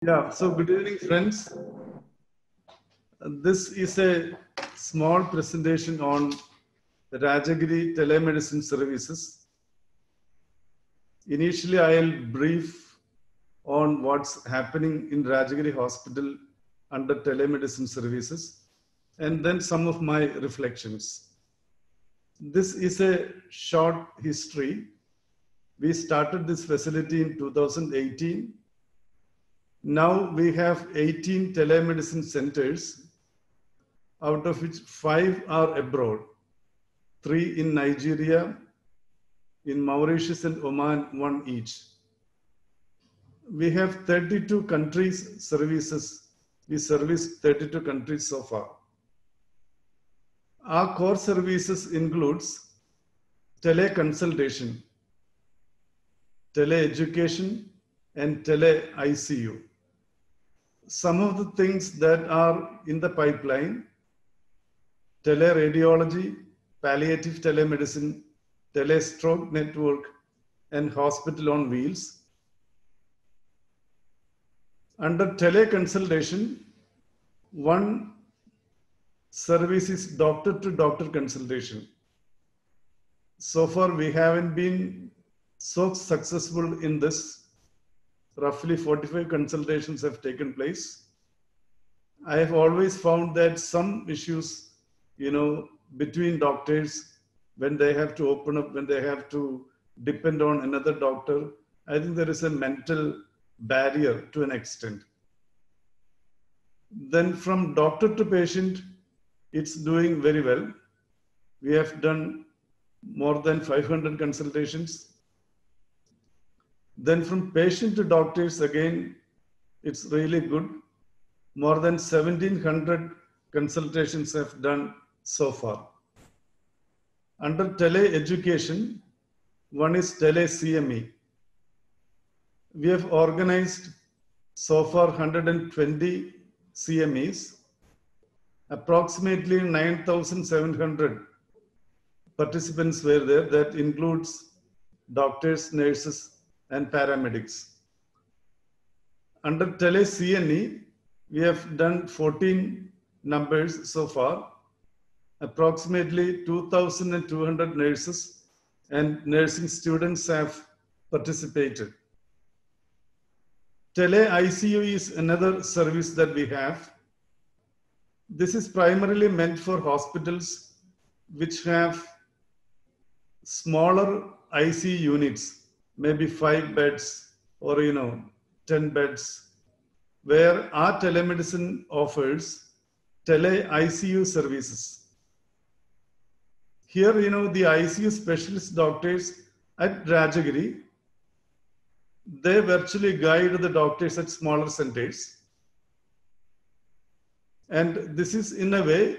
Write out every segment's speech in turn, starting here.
Yeah, so good evening, friends. This is a small presentation on the Rajagiri telemedicine services. Initially, I'll brief on what's happening in Rajagiri Hospital under telemedicine services, and then some of my reflections. This is a short history. We started this facility in 2018. Now we have 18 telemedicine centers, out of which 5 are abroad, 3 in Nigeria, in Mauritius and Oman, 1 each. We have 32 countries services. We service 32 countries so far. Our core services includes teleconsultation, teleeducation, and tele-ICU. Some of the things that are in the pipeline: teleradiology, palliative telemedicine, telestroke network, and hospital on wheels. Under teleconsultation, one service is doctor-to-doctor consultation. So far, we haven't been so successful in this. Roughly 45 consultations have taken place. I have always found that some issues, between doctors, when they have to open up, when they have to depend on another doctor, I think there is a mental barrier to an extent. Then from doctor to patient, it's doing very well. We have done more than 500 consultations. Then from patient to doctors, again, it's really good. More than 1,700 consultations have done so far. Under tele-education, one is tele-CME. We have organized so far 120 CMEs, approximately 9,700 participants were there. That includes doctors, nurses, and paramedics. Under tele-CNE, we have done 14 numbers so far. Approximately 2,200 nurses and nursing students have participated. Tele-ICU is another service that we have. This is primarily meant for hospitals which have smaller ICU units, maybe 5 beds or 10 beds, where our telemedicine offers tele-ICU services. Here, the ICU specialist doctors at Rajagiri, they virtually guide the doctors at smaller centers. And this is, in a way,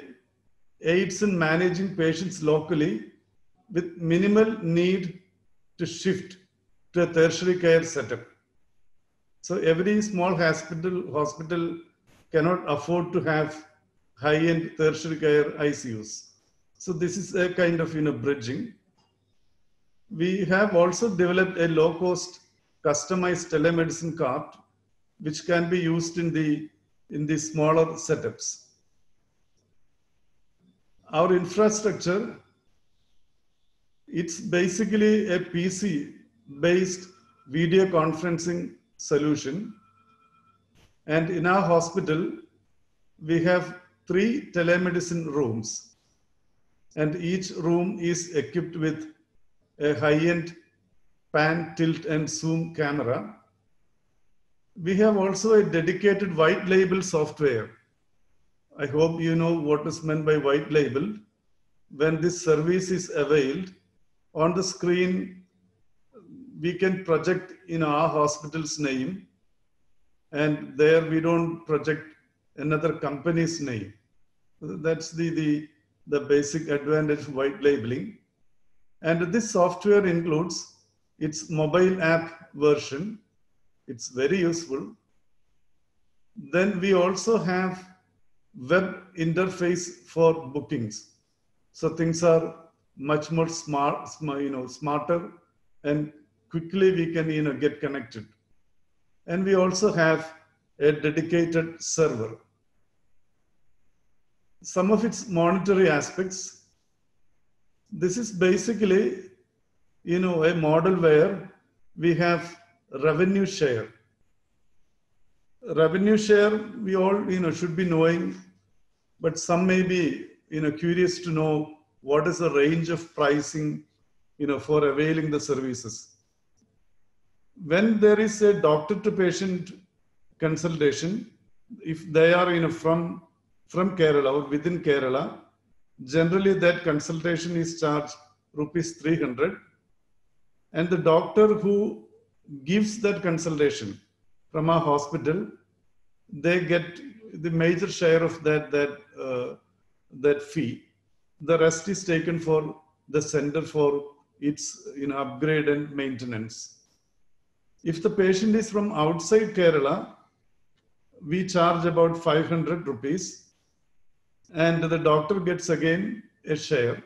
aids in managing patients locally with minimal need to shift to a tertiary care setup. So every small hospital cannot afford to have high-end tertiary care ICUs. So this is a kind of bridging. We have also developed a low-cost customized telemedicine cart, which can be used in the smaller setups. Our infrastructure, it's basically a PC-based video conferencing solution. And in our hospital, we have 3 telemedicine rooms. And each room is equipped with a high-end pan, tilt, and zoom camera. We have also a dedicated white label software. I hope you know what is meant by white label. When this service is availed, on the screen, we can project our hospital's name, and there we don't project another company's name. That's the basic advantage of white labeling. And this software includes its mobile app version. It's very useful. Then we also have web interface for bookings. So things are much more smarter, and quickly we can get connected. And we also have a dedicated server. Some of its monetary aspects. This is basically, a model where we have revenue share. Revenue share, we all, should be knowing, but some may be, curious to know what is the range of pricing, for availing the services. When there is a doctor to patient consultation, if they are, from Kerala or within Kerala, generally that consultation is charged rupees 300, and the doctor who gives that consultation from our hospital, they get the major share of that fee. The rest is taken for the center for its upgrade and maintenance. If the patient is from outside Kerala, we charge about 500 rupees, and the doctor gets again a share.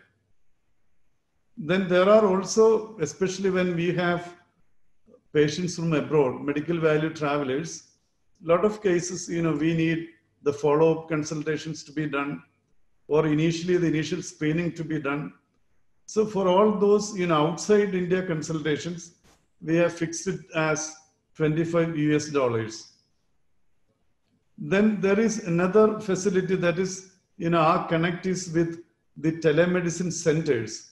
Then there are also, especially when we have patients from abroad, medical value travelers, a lot of cases, we need the follow-up consultations to be done, or initially the initial screening to be done. So for all those, outside India consultations, we have fixed it as $25 US. Then there is another facility that is, our connect is with the telemedicine centers.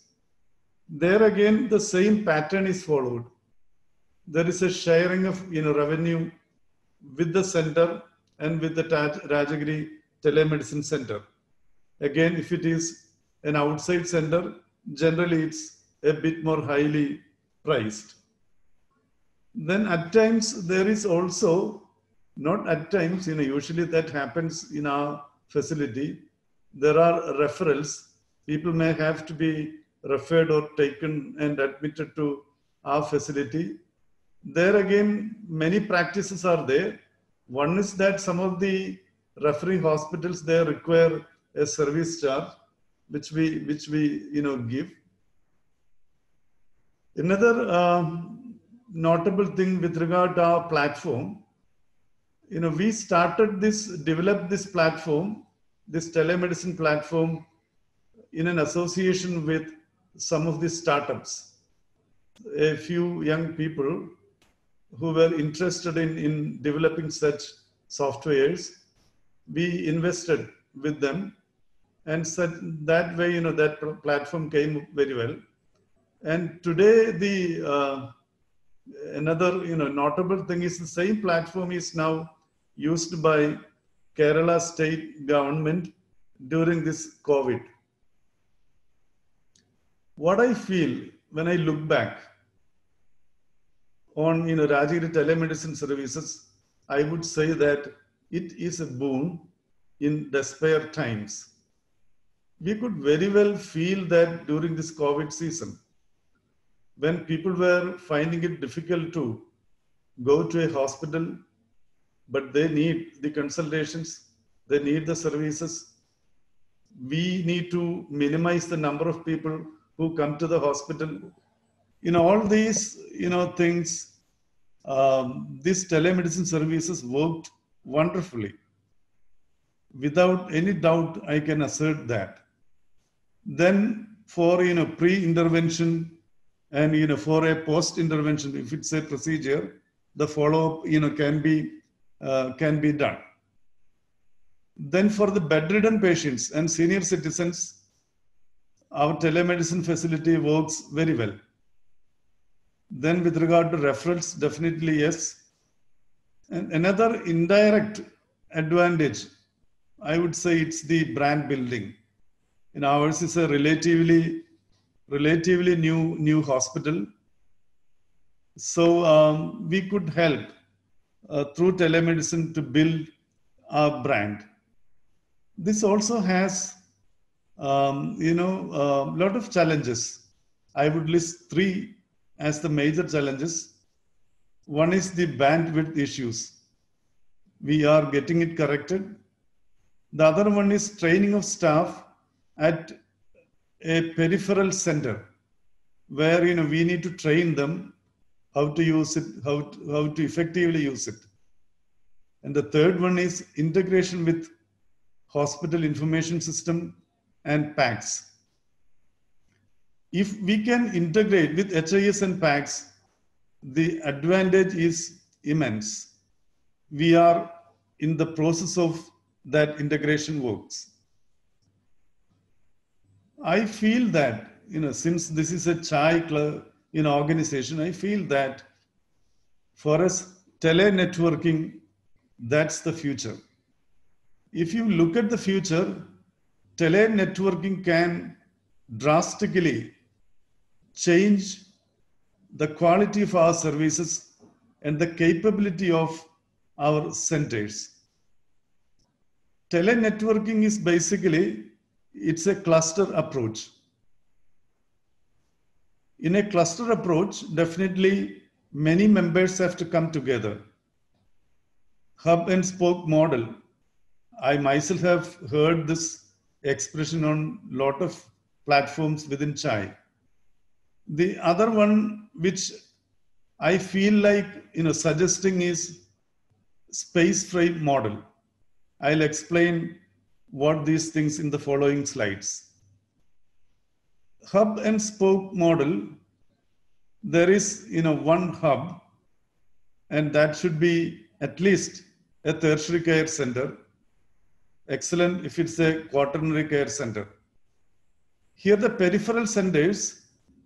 There again, the same pattern is followed. There is a sharing of revenue with the center and with the Rajagiri Telemedicine Center. Again, if it is an outside center, generally it's a bit more highly priced. Then at times there is also, not at times, usually that happens in our facility, there are referrals. People may have to be referred or taken and admitted to our facility. There again, many practices are there. One is that some of the referring hospitals, they require a service charge, which we give. Another notable thing with regard to our platform, we developed this platform, this telemedicine platform, in an association with some of the startups. A few young people who were interested in developing such softwares, we invested with them, and that way, that platform came very well. And today, the another notable thing is the same platform is now used by Kerala state government during this COVID. What I feel when I look back on Rajagiri telemedicine services, I would say that it is a boon in despair times. We could very well feel that during this COVID season, when people were finding it difficult to go to a hospital, but they need the consultations, they need the services. We need to minimize the number of people who come to the hospital. All these, things, these telemedicine services worked wonderfully. Without any doubt, I can assert that. Then for, pre-intervention and, for a post-intervention, if it's a procedure, the follow-up, can be done. Then for the bedridden patients and senior citizens, our telemedicine facility works very well. Then with regard to referrals, definitely yes. And another indirect advantage, I would say it's the brand building. Ours is a relatively new hospital. So we could help through telemedicine to build our brand. This also has, a lot of challenges. I would list 3 as the major challenges. One is the bandwidth issues. We are getting it corrected. The other one is training of staff at a peripheral center where, we need to train them how to use it, how to effectively use it. And the third one is integration with hospital information system and PACS. If we can integrate with HIS and PACS, the advantage is immense. We are in the process of that integration works. I feel that, since this is a CHAI club, organization, I feel that for us, tele-networking, that's the future. If you look at the future, tele-networking can drastically change the quality of our services and the capability of our centers. Tele-networking is basically, it's a cluster approach. In a cluster approach, definitely many members have to come together. Hub and spoke model. I myself have heard this expression on a lot of platforms within CHAI. The other one which I feel like suggesting is space frame model. I'll explain what these things in the following slides. Hub and spoke model, there is one hub, and that should be at least a tertiary care center. Excellent if it's a quaternary care center. Here the peripheral centers,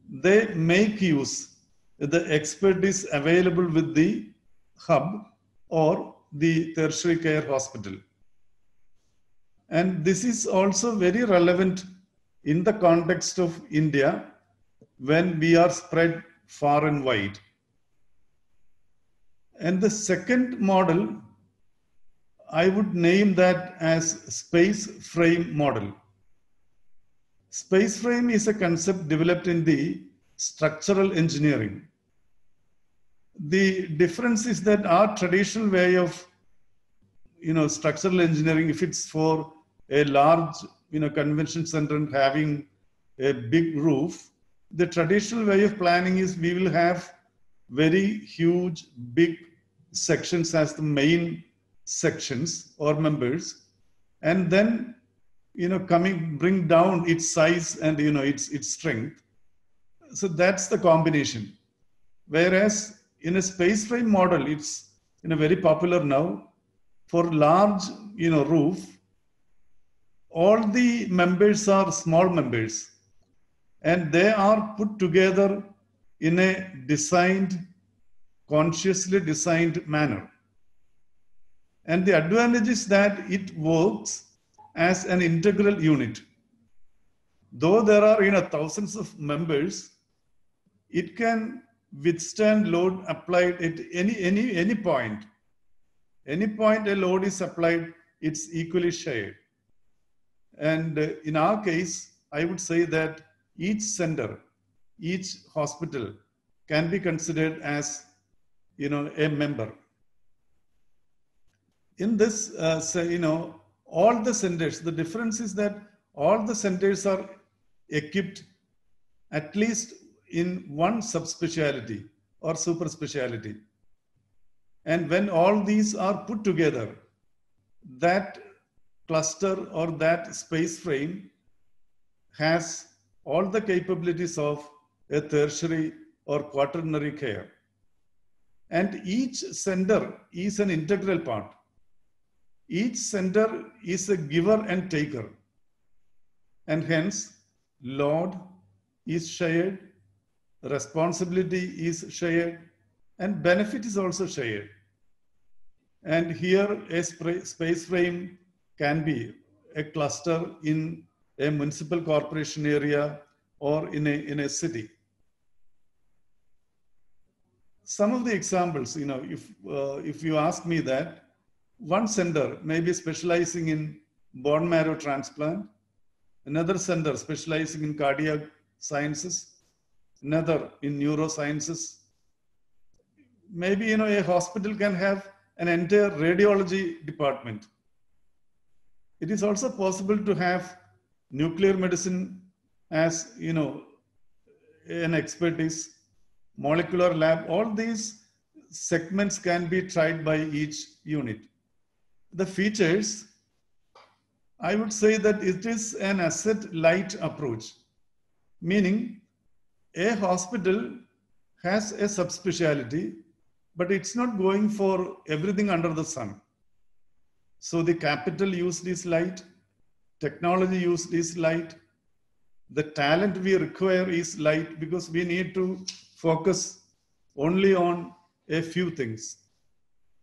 they make use the expertise available with the hub or the tertiary care hospital. And this is also very relevant in the context of India when we are spread far and wide. And the second model, I would name that as space frame model. Space frame is a concept developed in the structural engineering. The difference is that our traditional way of structural engineering, if it's for a large convention center and having a big roof, the traditional way of planning is we will have very huge big sections as the main sections or members, and then bring down its size and its strength. So that's the combination. Whereas in a space frame model, it's very popular now. For large roof, all the members are small members, and they are put together in a consciously designed manner. And the advantage is that it works as an integral unit. Though there are thousands of members, it can withstand load applied at any point. Any point a load is applied, it's equally shared. And in our case, I would say that each center, each hospital can be considered as a member. In this, all the centers, the difference is that all the centers are equipped at least in one subspecialty or super specialty. And when all these are put together, that cluster or that space frame has all the capabilities of a tertiary or quaternary care. And each center is an integral part. Each center is a giver and taker. And hence, load is shared, responsibility is shared, and benefit is also shared. And here a space frame can be a cluster in a municipal corporation area or in a city. Some of the examples, if you ask me that, one center may be specializing in bone marrow transplant, another center specializing in cardiac sciences, another in neurosciences. Maybe a hospital can have an entire radiology department. It is also possible to have nuclear medicine as an expertise, molecular lab. All these segments can be tried by each unit. the features, I would say that it is an asset-light approach, meaning a hospital has a subspecialty, but it's not going for everything under the sun. So the capital used is light, technology used is light, the talent we require is light, because we need to focus only on a few things.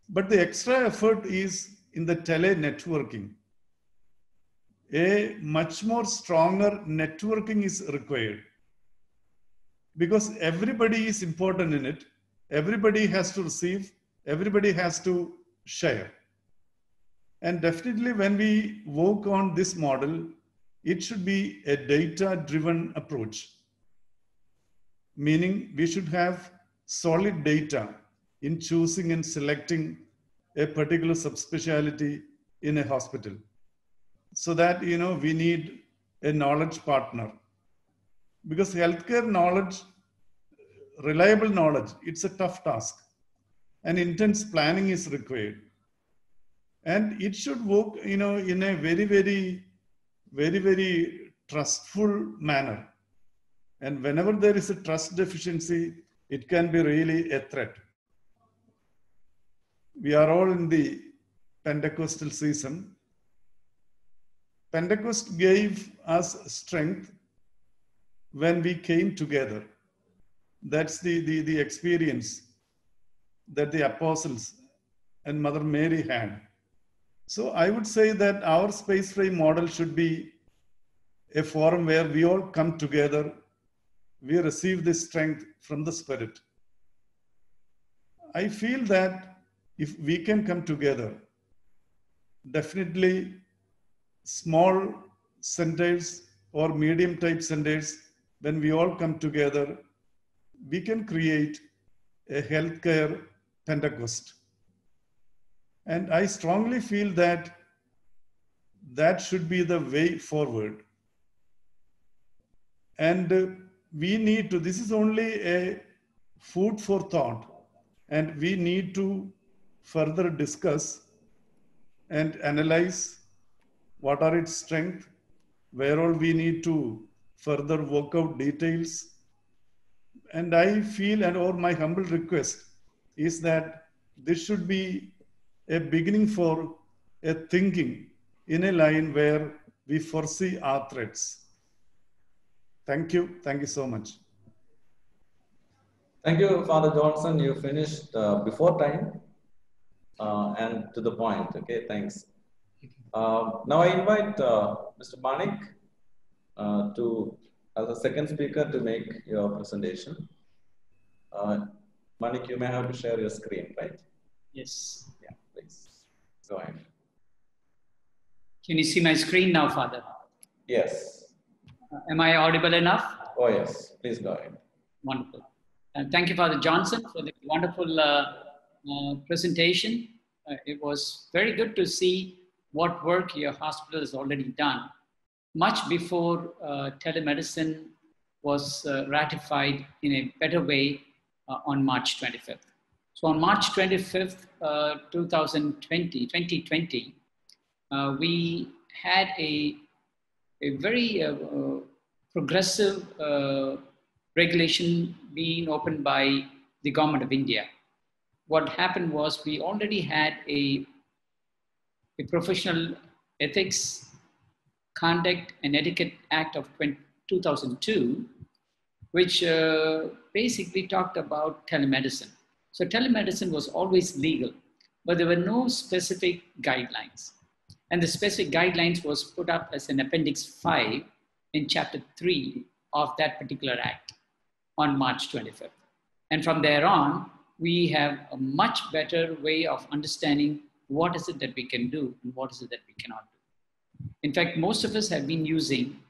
But the extra effort is in the tele-networking. A much more stronger networking is required, because everybody is important in it. Everybody has to receive, everybody has to share. And definitely when we work on this model, it should be a data-driven approach, meaning we should have solid data in choosing and selecting a particular subspecialty in a hospital. So that, you know, we need a knowledge partner, because healthcare knowledge, reliable knowledge, it's a tough task, and intense planning is required. And it should work, you know, in a very, very trustful manner. And whenever there is a trust deficiency, it can be really a threat. We are all in the Pentecostal season. Pentecost gave us strength when we came together. That's the experience that the apostles and Mother Mary had. So I would say that our space frame model should be a forum where we all come together, we receive this strength from the Spirit. I feel that if we can come together, definitely small centers or medium type centers, when we all come together, we can create a healthcare Pentecost. And I strongly feel that that should be the way forward. And we need to, this is only a food for thought, and we need to further discuss and analyze what are its strengths, where all we need to further work out details. And I feel, and or my humble request is that this should be a beginning for a thinking in a line where we foresee our threats. Thank you. Thank you so much. Thank you, Father Johnson. You finished before time and to the point. Okay, thanks. Now I invite Mr. Manik as a second speaker to make your presentation. Manik, you may have to share your screen, right? Yes. Yeah, please. Go ahead. Can you see my screen now, Father? Yes. Am I audible enough? Oh, yes. Please go ahead. Wonderful. Thank you, Father Johnson, for the wonderful presentation. It was very good to see what work your hospital has already done, much before telemedicine was ratified in a better way on March 25th. So on March 25th, 2020, we had a very progressive regulation being opened by the government of India. What happened was we already had a Professional Ethics, Conduct and Etiquette Act of 2002, which basically talked about telemedicine. So telemedicine was always legal, but there were no specific guidelines. And the specific guidelines was put up as an Appendix 5 in Chapter 3 of that particular act on March 25th. And from there on, we have a much better way of understanding what is it that we can do and what is it that we cannot do. In fact, most of us have been using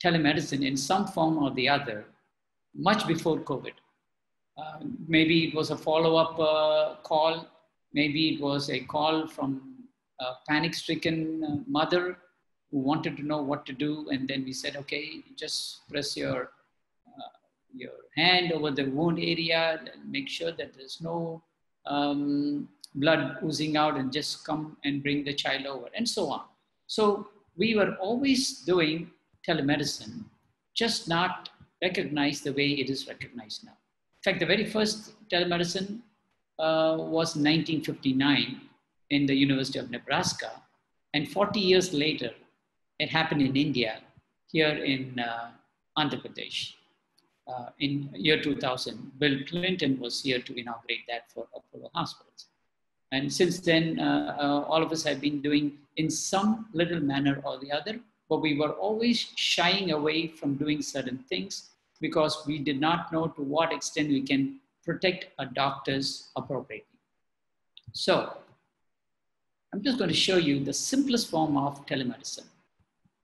telemedicine in some form or the other much before COVID. Maybe it was a follow-up call. Maybe it was a call from a panic-stricken mother who wanted to know what to do. And then we said, okay, just press your hand over the wound area and make sure that there's no blood oozing out and just come and bring the child over, and so on. So we were always doing telemedicine, just not recognized the way it is recognized now. In fact, the very first telemedicine was 1959 in the University of Nebraska. And 40 years later, it happened in India, here in Andhra Pradesh. In year 2000, Bill Clinton was here to inaugurate that for Apollo hospitals. And since then, all of us have been doing in some little manner or the other, but we were always shying away from doing certain things because we did not know to what extent we can protect our doctors appropriately. So I'm just going to show you the simplest form of telemedicine,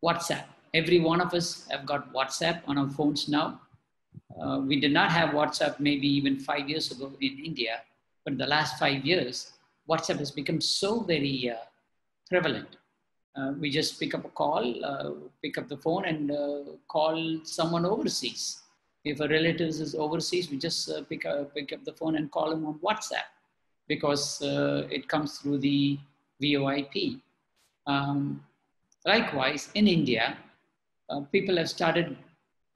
WhatsApp. Every one of us have got WhatsApp on our phones now. We did not have WhatsApp maybe even 5 years ago in India, but in the last 5 years, WhatsApp has become so very prevalent. We just pick up a call, pick up the phone and call someone overseas. If a relative is overseas, we just pick up the phone and call them on WhatsApp because it comes through the VoIP. Likewise, in India, people have started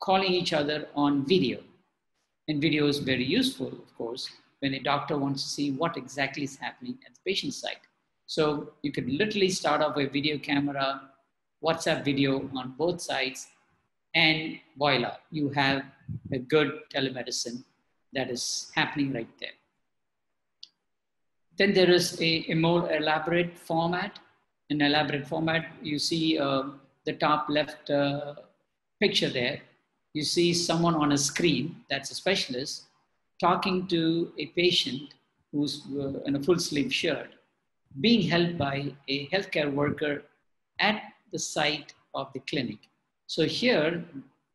calling each other on video. And video is very useful, of course, when a doctor wants to see what exactly is happening at the patient site. So you could literally start off a video camera, WhatsApp video on both sides, and voila, you have a good telemedicine that is happening right there. Then there is a more elaborate format. An elaborate format, you see the top left picture there. You see someone on a screen, that's a specialist, talking to a patient who's in a full sleeve shirt, being held by a healthcare worker at the site of the clinic. So here,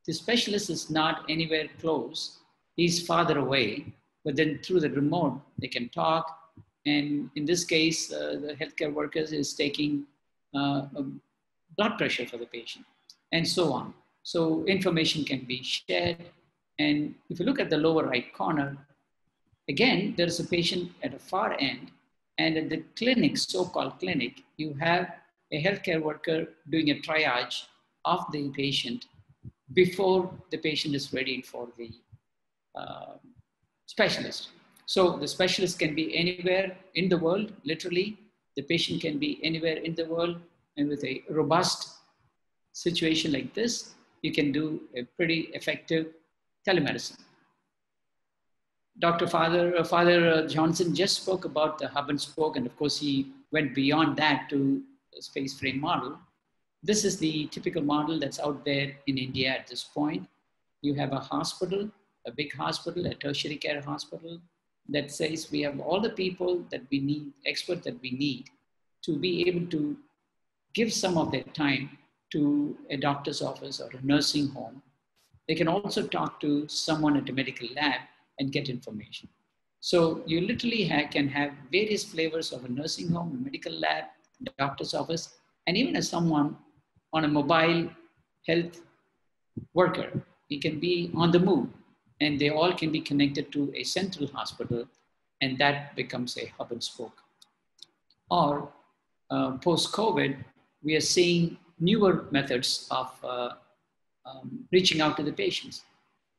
the specialist is not anywhere close. He's farther away, but then through the remote, they can talk. And in this case, the healthcare worker is taking blood pressure for the patient and so on. So information can be shared. And if you look at the lower right corner, again, there's a patient at a far end. And at the clinic, so-called clinic, you have a healthcare worker doing a triage of the patient before the patient is ready for the specialist. So the specialist can be anywhere in the world, literally. The patient can be anywhere in the world. And with a robust situation like this, you can do a pretty effective telemedicine. Dr. Father Johnson just spoke about the hub and spoke, and of course he went beyond that to a space frame model. This is the typical model that's out there in India at this point. You have a hospital, a big hospital, a tertiary care hospital that says we have all the people that we need, experts that we need to be able to give some of their time to a doctor's office or a nursing home. They can also talk to someone at a medical lab and get information. So you literally can have various flavors of a nursing home, a medical lab, a doctor's office, and even as someone on a mobile health worker. He can be on the move, and they all can be connected to a central hospital, and that becomes a hub and spoke. Or post-COVID, we are seeing newer methods of reaching out to the patients.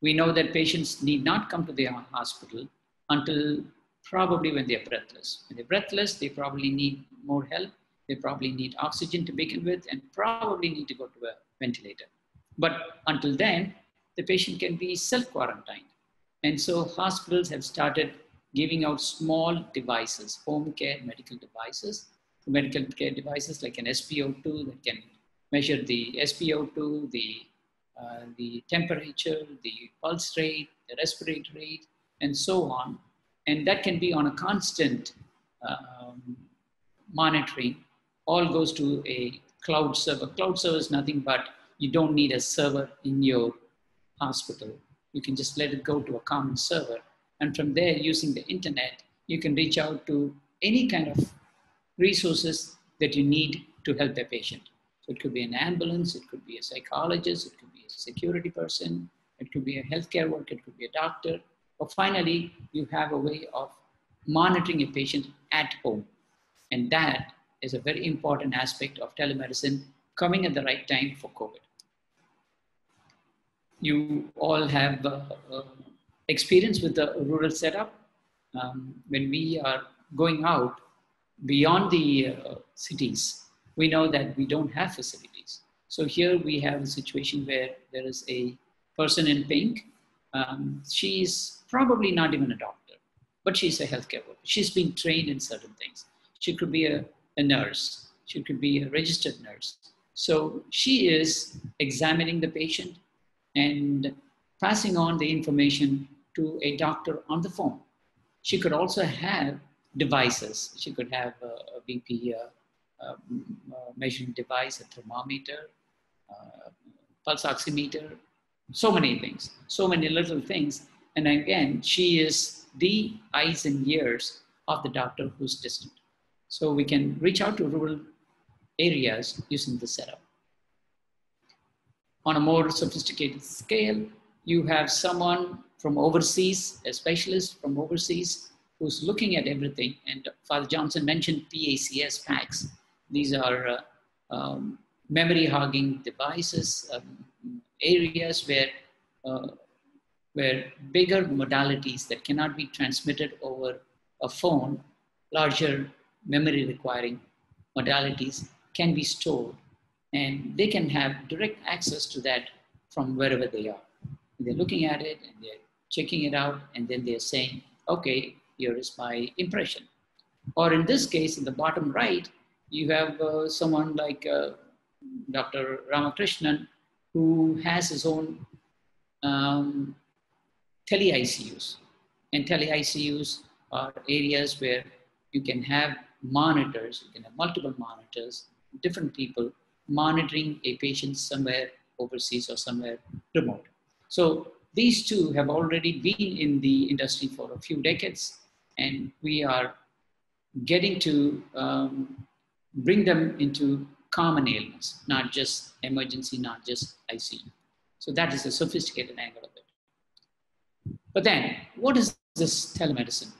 We know that patients need not come to the hospital until probably when they're breathless. When they're breathless, they probably need more help. They probably need oxygen to begin with and probably need to go to a ventilator. But until then, the patient can be self-quarantined. And so hospitals have started giving out small devices, home care medical devices, medical care devices like an SpO2 that can measure the SpO2, the temperature, the pulse rate, the respiratory rate, and so on. And that can be on a constant monitoring. All goes to a cloud server. Cloud server is nothing but you don't need a server in your hospital. You can just let it go to a common server. And from there, using the internet, you can reach out to any kind of resources that you need to help the patient. So it could be an ambulance, it could be a psychologist, it could be a security person, it could be a healthcare worker, it could be a doctor. Or finally, you have a way of monitoring a patient at home. And that is a very important aspect of telemedicine coming at the right time for COVID. You all have experience with the rural setup. When we are going out beyond the cities, we know that we don't have facilities. So here we have a situation where there is a person in pink. She's probably not even a doctor, but she's a healthcare worker. She's been trained in certain things. She could be a nurse. She could be a registered nurse. So she is examining the patient and passing on the information to a doctor on the phone. She could also have devices. She could have a BP measuring device, a thermometer, pulse oximeter, so many things, so many little things. And again, she is the eyes and ears of the doctor who's distant. So we can reach out to rural areas using the setup. On a more sophisticated scale, you have someone from overseas, a specialist from overseas, who's looking at everything. And Father Johnson mentioned PACS packs. These are memory hogging devices, areas where bigger modalities that cannot be transmitted over a phone, larger memory requiring modalities can be stored, and they can have direct access to that from wherever they are. They're looking at it and they're checking it out, and then they're saying, okay, here is my impression. Or in this case, in the bottom right, you have someone like Dr. Ramakrishnan, who has his own tele-ICUs. And tele-ICUs are areas where you can have monitors, you can have multiple monitors, different people monitoring a patient somewhere overseas or somewhere remote. So these two have already been in the industry for a few decades, and we are getting to bring them into common ailments, not just emergency, not just ICU. So that is a sophisticated angle of it. But then, what is this telemedicine?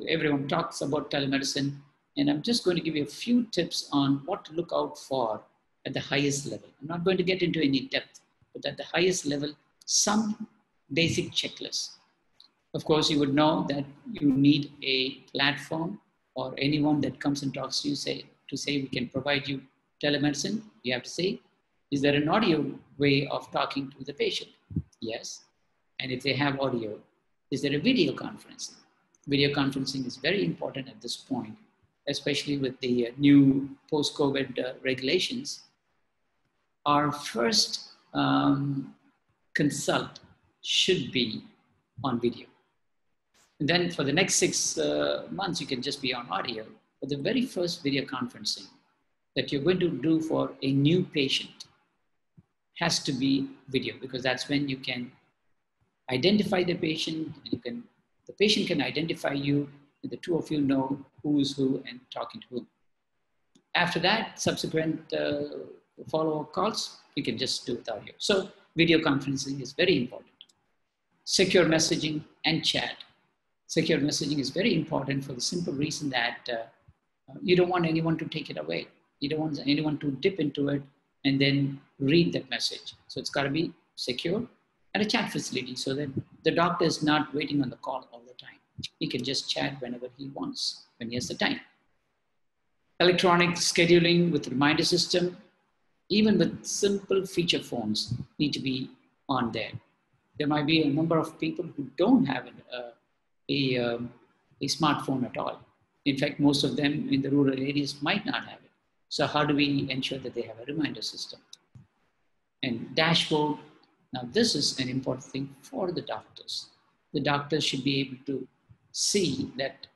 Everyone talks about telemedicine, and I'm just going to give you a few tips on what to look out for at the highest level. I'm not going to get into any depth, but at the highest level, some basic checklists. Of course, you would know that you need a platform, or anyone that comes and talks to you to say we can provide you telemedicine. You have to say, is there an audio way of talking to the patient? Yes. And if they have audio, is there a video conferencing? Video conferencing is very important at this point, especially with the new post-COVID regulations. Our first consult should be on video. And then for the next 6 months, you can just be on audio. But the very first video conferencing that you're going to do for a new patient has to be video, because that's when you can identify the patient, and the patient can identify you, and the two of you know who is who and talking to whom. After that, subsequent follow-up calls, you can just do it audio. So video conferencing is very important. Secure messaging and chat. Secure messaging is very important for the simple reason that you don't want anyone to take it away. You don't want anyone to dip into it and then read that message. So it's got to be secure, and a chat facility so that the doctor is not waiting on the call all the time. He can just chat whenever he wants, when he has the time. Electronic scheduling with reminder system, even with simple feature phones, need to be on there. There might be a number of people who don't have a smartphone at all. In fact, most of them in the rural areas might not have it. So how do we ensure that they have a reminder system? And dashboard. Now this is an important thing for the doctors. The doctors should be able to see that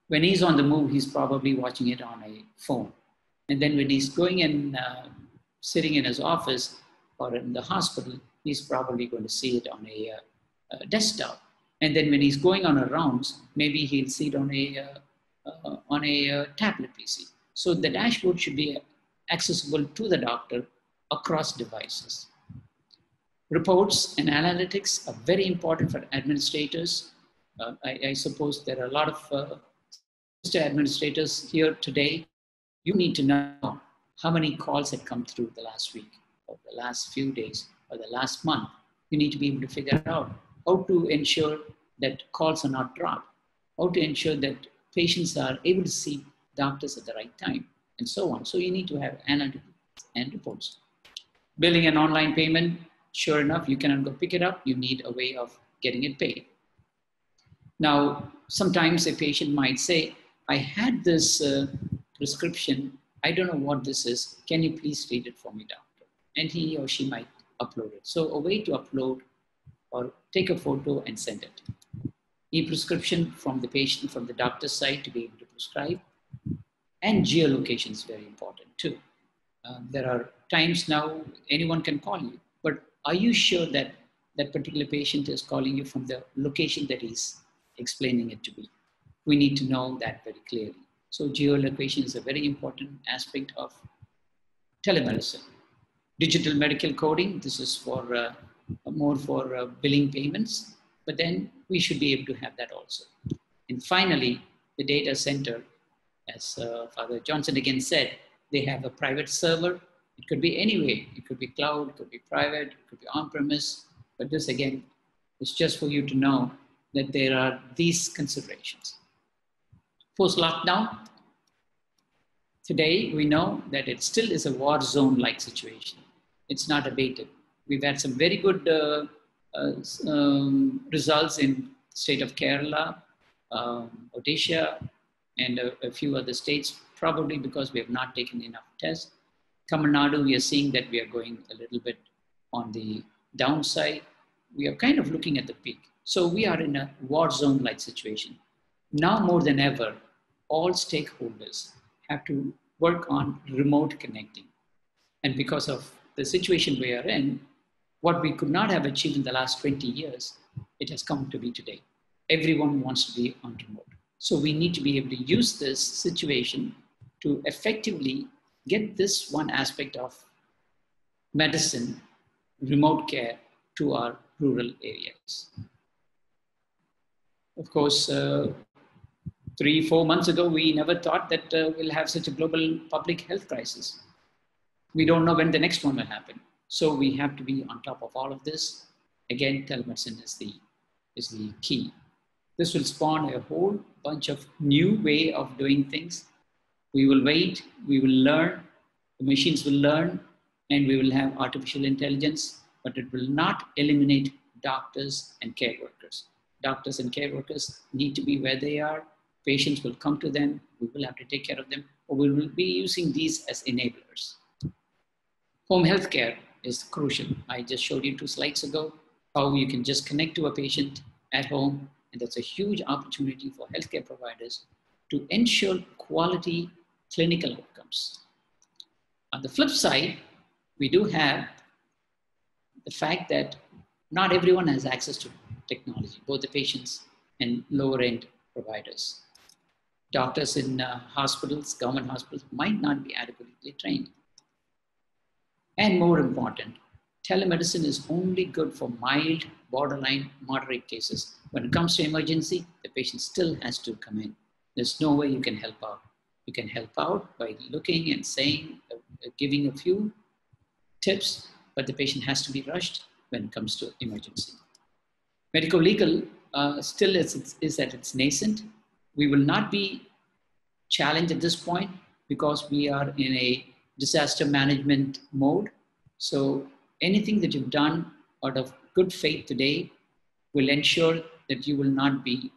when he's on the move, he's probably watching it on a phone. And then when he's going and sitting in his office or in the hospital, he's probably going to see it on a desktop. And then when he's going on a rounds, maybe he'll see it on a tablet PC. So the dashboard should be accessible to the doctor across devices. Reports and analytics are very important for administrators. I suppose there are a lot of system administrators here today. You need to know how many calls had come through the last week or the last few days or the last month. You need to be able to figure out how to ensure that calls are not dropped, how to ensure that patients are able to see doctors at the right time, and so on. So you need to have analytics and reports. Billing and online payment, sure enough, you cannot go pick it up. You need a way of getting it paid. Now, sometimes a patient might say, I had this prescription. I don't know what this is. Can you please read it for me, doctor? And he or she might upload it. So a way to upload or take a photo and send it. E-prescription from the patient, from the doctor's side to be able to prescribe. And geolocation is very important too. There are times now anyone can call you, but are you sure that that particular patient is calling you from the location that he's explaining it to be? We need to know that very clearly. So geolocation is a very important aspect of telemedicine. Digital medical coding, this is for more for billing payments, but then we should be able to have that also. And finally, the data center, as Father Johnson again said, they have a private server. It could be any way. It could be cloud, it could be private, it could be on-premise. But this again is just for you to know that there are these considerations. Post-lockdown, today we know that it still is a war zone-like situation. It's not abated. We've had some very good results in the state of Kerala, Odisha, and a few other states, probably because we have not taken enough tests. Tamil Nadu, we are seeing that we are going a little bit on the downside. We are kind of looking at the peak. So we are in a war zone-like situation. Now more than ever, all stakeholders have to work on remote connecting. And because of the situation we are in, what we could not have achieved in the last 20 years, it has come to be today. Everyone wants to be on remote. So we need to be able to use this situation to effectively get this one aspect of medicine, remote care, to our rural areas. Of course, 3-4 months ago, we never thought that we'll have such a global public health crisis. We don't know when the next one will happen. So we have to be on top of all of this. Again, telemedicine is the key. This will spawn a whole bunch of new way of doing things. We will wait, we will learn, the machines will learn, and we will have artificial intelligence, but it will not eliminate doctors and care workers. Doctors and care workers need to be where they are. Patients will come to them. We will have to take care of them, or we will be using these as enablers. Home healthcare is crucial. I just showed you 2 slides ago how you can just connect to a patient at home, and that's a huge opportunity for healthcare providers to ensure quality clinical outcomes. On the flip side, we do have the fact that not everyone has access to technology, both the patients and lower-end providers. Doctors in hospitals, government hospitals, might not be adequately trained. And more important, telemedicine is only good for mild, borderline, moderate cases. When it comes to emergency, the patient still has to come in. There's no way you can help out. You can help out by looking and saying, giving a few tips, but the patient has to be rushed when it comes to emergency. Medical legal still is at its nascent. We will not be challenged at this point because we are in a disaster management mode. So anything that you've done out of good faith today will ensure that you will not be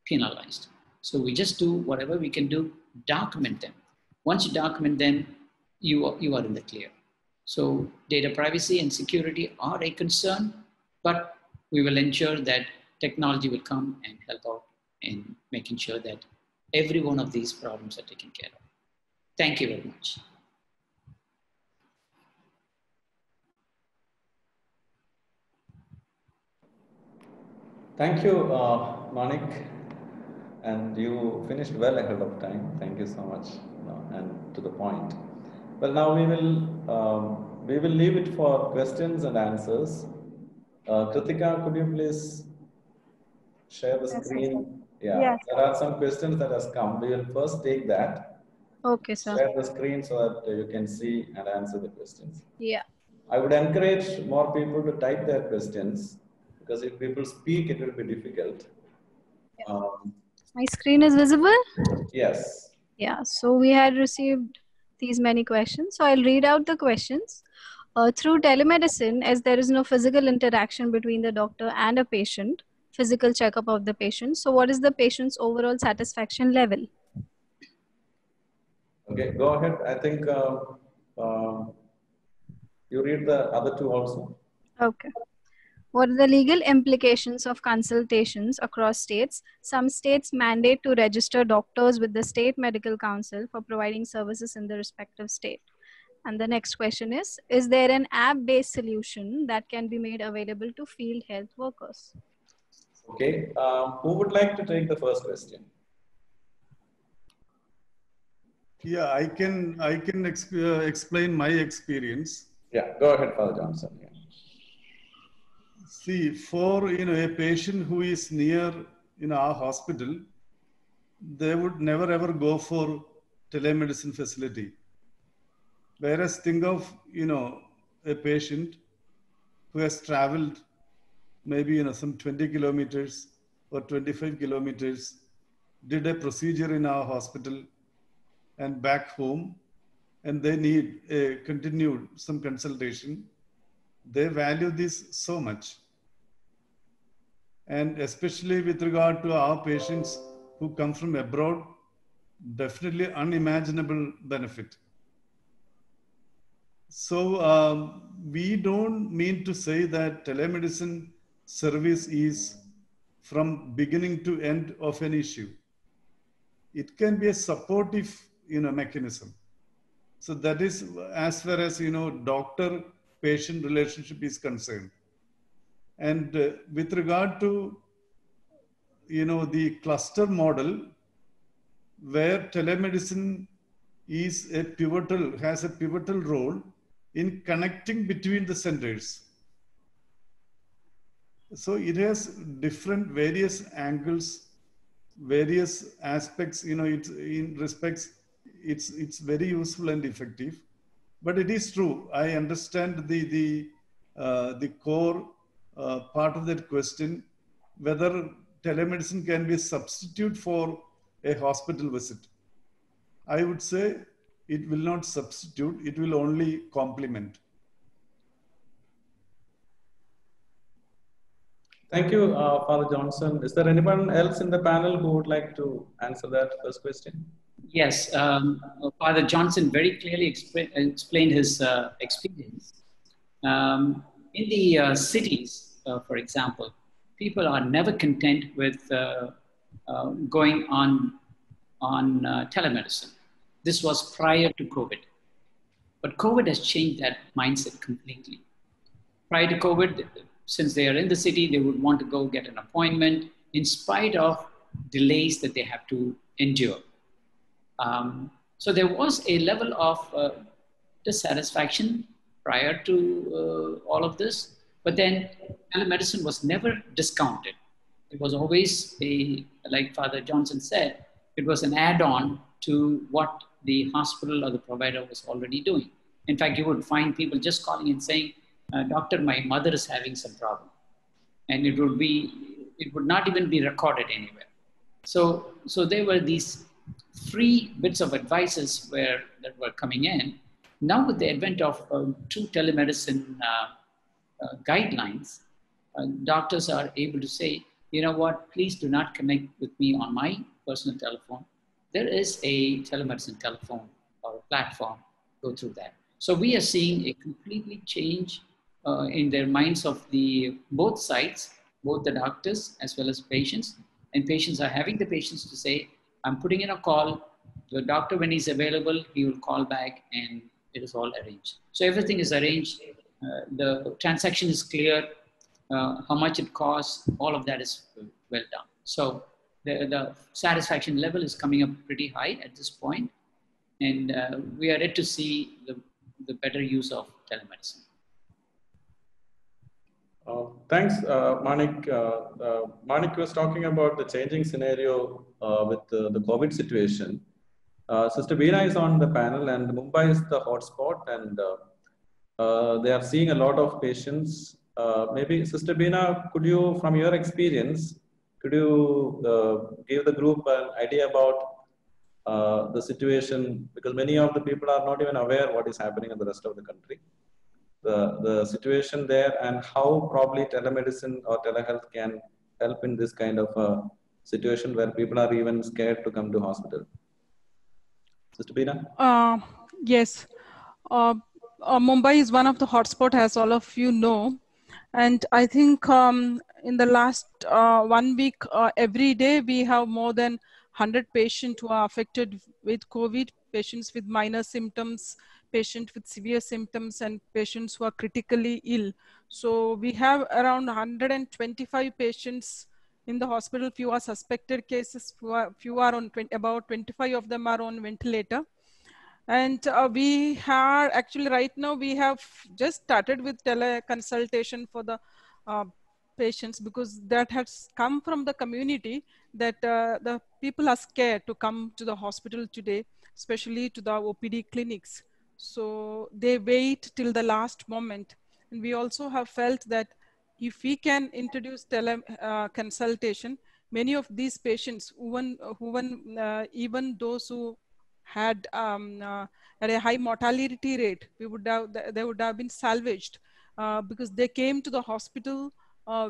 penalized. So we just do whatever we can do, document them. Once you document them, you are in the clear. So data privacy and security are a concern, but we will ensure that technology will come and help out in making sure that every one of these problems are taken care of. Thank you very much. Thank you, Manik. And you finished well ahead of time. Thank you so much, and to the point. Well, now we will leave it for questions and answers. Kritika, could you please share the Yes, screen. sir. Yeah, Yes. there are some questions that has come. We will first take that. Okay, sir. Share the screen so that you can see and answer the questions. Yeah. I would encourage more people to type their questions because if people speak, it will be difficult. My screen is visible? Yes. Yeah. So we had received these many questions. So I'll read out the questions. Through telemedicine, as there is no physical interaction between the doctor and a patient, physical checkup of the patient. So what is the patient's overall satisfaction level? Okay, go ahead. I think you read the other two also. Okay. What are the legal implications of consultations across states? Some states mandate to register doctors with the state medical council for providing services in the respective state. And the next question is there an app-based solution that can be made available to field health workers? Okay, who would like to take the first question? Yeah, I can explain my experience. Yeah, go ahead, Father Johnson. Yeah. See, for a patient who is near our hospital, they would never ever go for telemedicine facility. Whereas think of a patient who has traveled maybe some 20 kilometers or 25 kilometers, did a procedure in our hospital and back home, and they need a continued some consultation. They value this so much. And especially with regard to our patients who come from abroad, definitely unimaginable benefit. So we don't mean to say that telemedicine service is from beginning to end of an issue. It can be a supportive mechanism. So that is as far as doctor-patient relationship is concerned. And with regard to the cluster model, where telemedicine has a pivotal role in connecting between the centers. So it has different various angles, various aspects, it's very useful and effective. But it is true, I understand the core part of that question, whether telemedicine can be a substitute for a hospital visit. I would say it will not substitute, it will only complement. Thank you, Father Johnson. Is there anyone else in the panel who would like to answer that first question? Yes, Father Johnson very clearly explained his experience. In the cities, for example, people are never content with going on telemedicine. This was prior to COVID. But COVID has changed that mindset completely. Prior to COVID, since they are in the city, they would want to go get an appointment in spite of delays that they have to endure. So there was a level of dissatisfaction prior to all of this, but then telemedicine was never discounted. It was always like Father Johnson said, it was an add-on to what the hospital or the provider was already doing. In fact, you would find people just calling and saying, doctor, my mother is having some problem. And it would not even be recorded anywhere. So there were these free bits of advices that were coming in. Now with the advent of true telemedicine guidelines, doctors are able to say, you know what, please do not connect with me on my personal telephone. There is a telemedicine telephone or a platform, go through that. So we are seeing a completely change in their minds of both sides, both the doctors as well as patients. And patients are having the patience to say, I'm putting in a call, the doctor when he's available, he will call back and it is all arranged. So everything is arranged, the transaction is clear, how much it costs, all of that is well done. So the satisfaction level is coming up pretty high at this point, and we are yet to see the better use of telemedicine. Thanks, Manik. Manik was talking about the changing scenario with the COVID situation. Sister Veena is on the panel, and Mumbai is the hotspot, and they are seeing a lot of patients. Maybe Sister Veena, could you, from your experience, could you give the group an idea about the situation? Because many of the people are not even aware what is happening in the rest of the country. The situation there and how probably telemedicine or telehealth can help in this kind of a situation where people are even scared to come to hospital. Sister Beena? Yes. Mumbai is one of the hotspots, as all of you know. And I think in the last 1 week, every day we have more than 100 patients who are affected with COVID, patients with minor symptoms, patients with severe symptoms, and patients who are critically ill. So we have around 125 patients in the hospital. Few are suspected cases, few are on about 25 of them are on ventilator. And we are actually right now, we have just started with teleconsultation for the patients, because that has come from the community that the people are scared to come to the hospital today, especially to the OPD clinics. So they wait till the last moment. And we also have felt that if we can introduce teleconsultation, many of these patients, even those who had at a high mortality rate, they would have been salvaged because they came to the hospital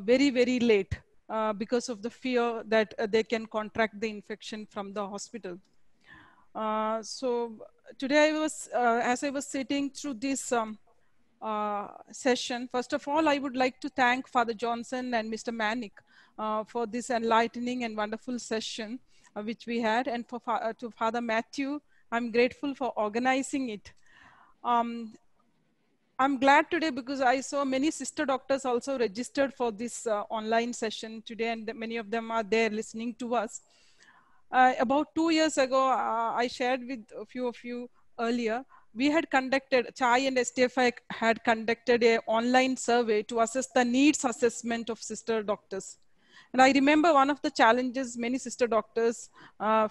very, very late because of the fear that they can contract the infection from the hospital. So today I was, as I was sitting through this session, first of all, I would like to thank Father Johnson and Mr. Manik for this enlightening and wonderful session which we had, and to Father Matthew, I'm grateful for organizing it. I'm glad today because I saw many sister doctors also registered for this online session today, and many of them are there listening to us. About 2 years ago, I shared with a few of you earlier, we had conducted, CHAI and STFI had conducted an online survey to assess the needs assessment of sister doctors. And I remember one of the challenges many sister doctors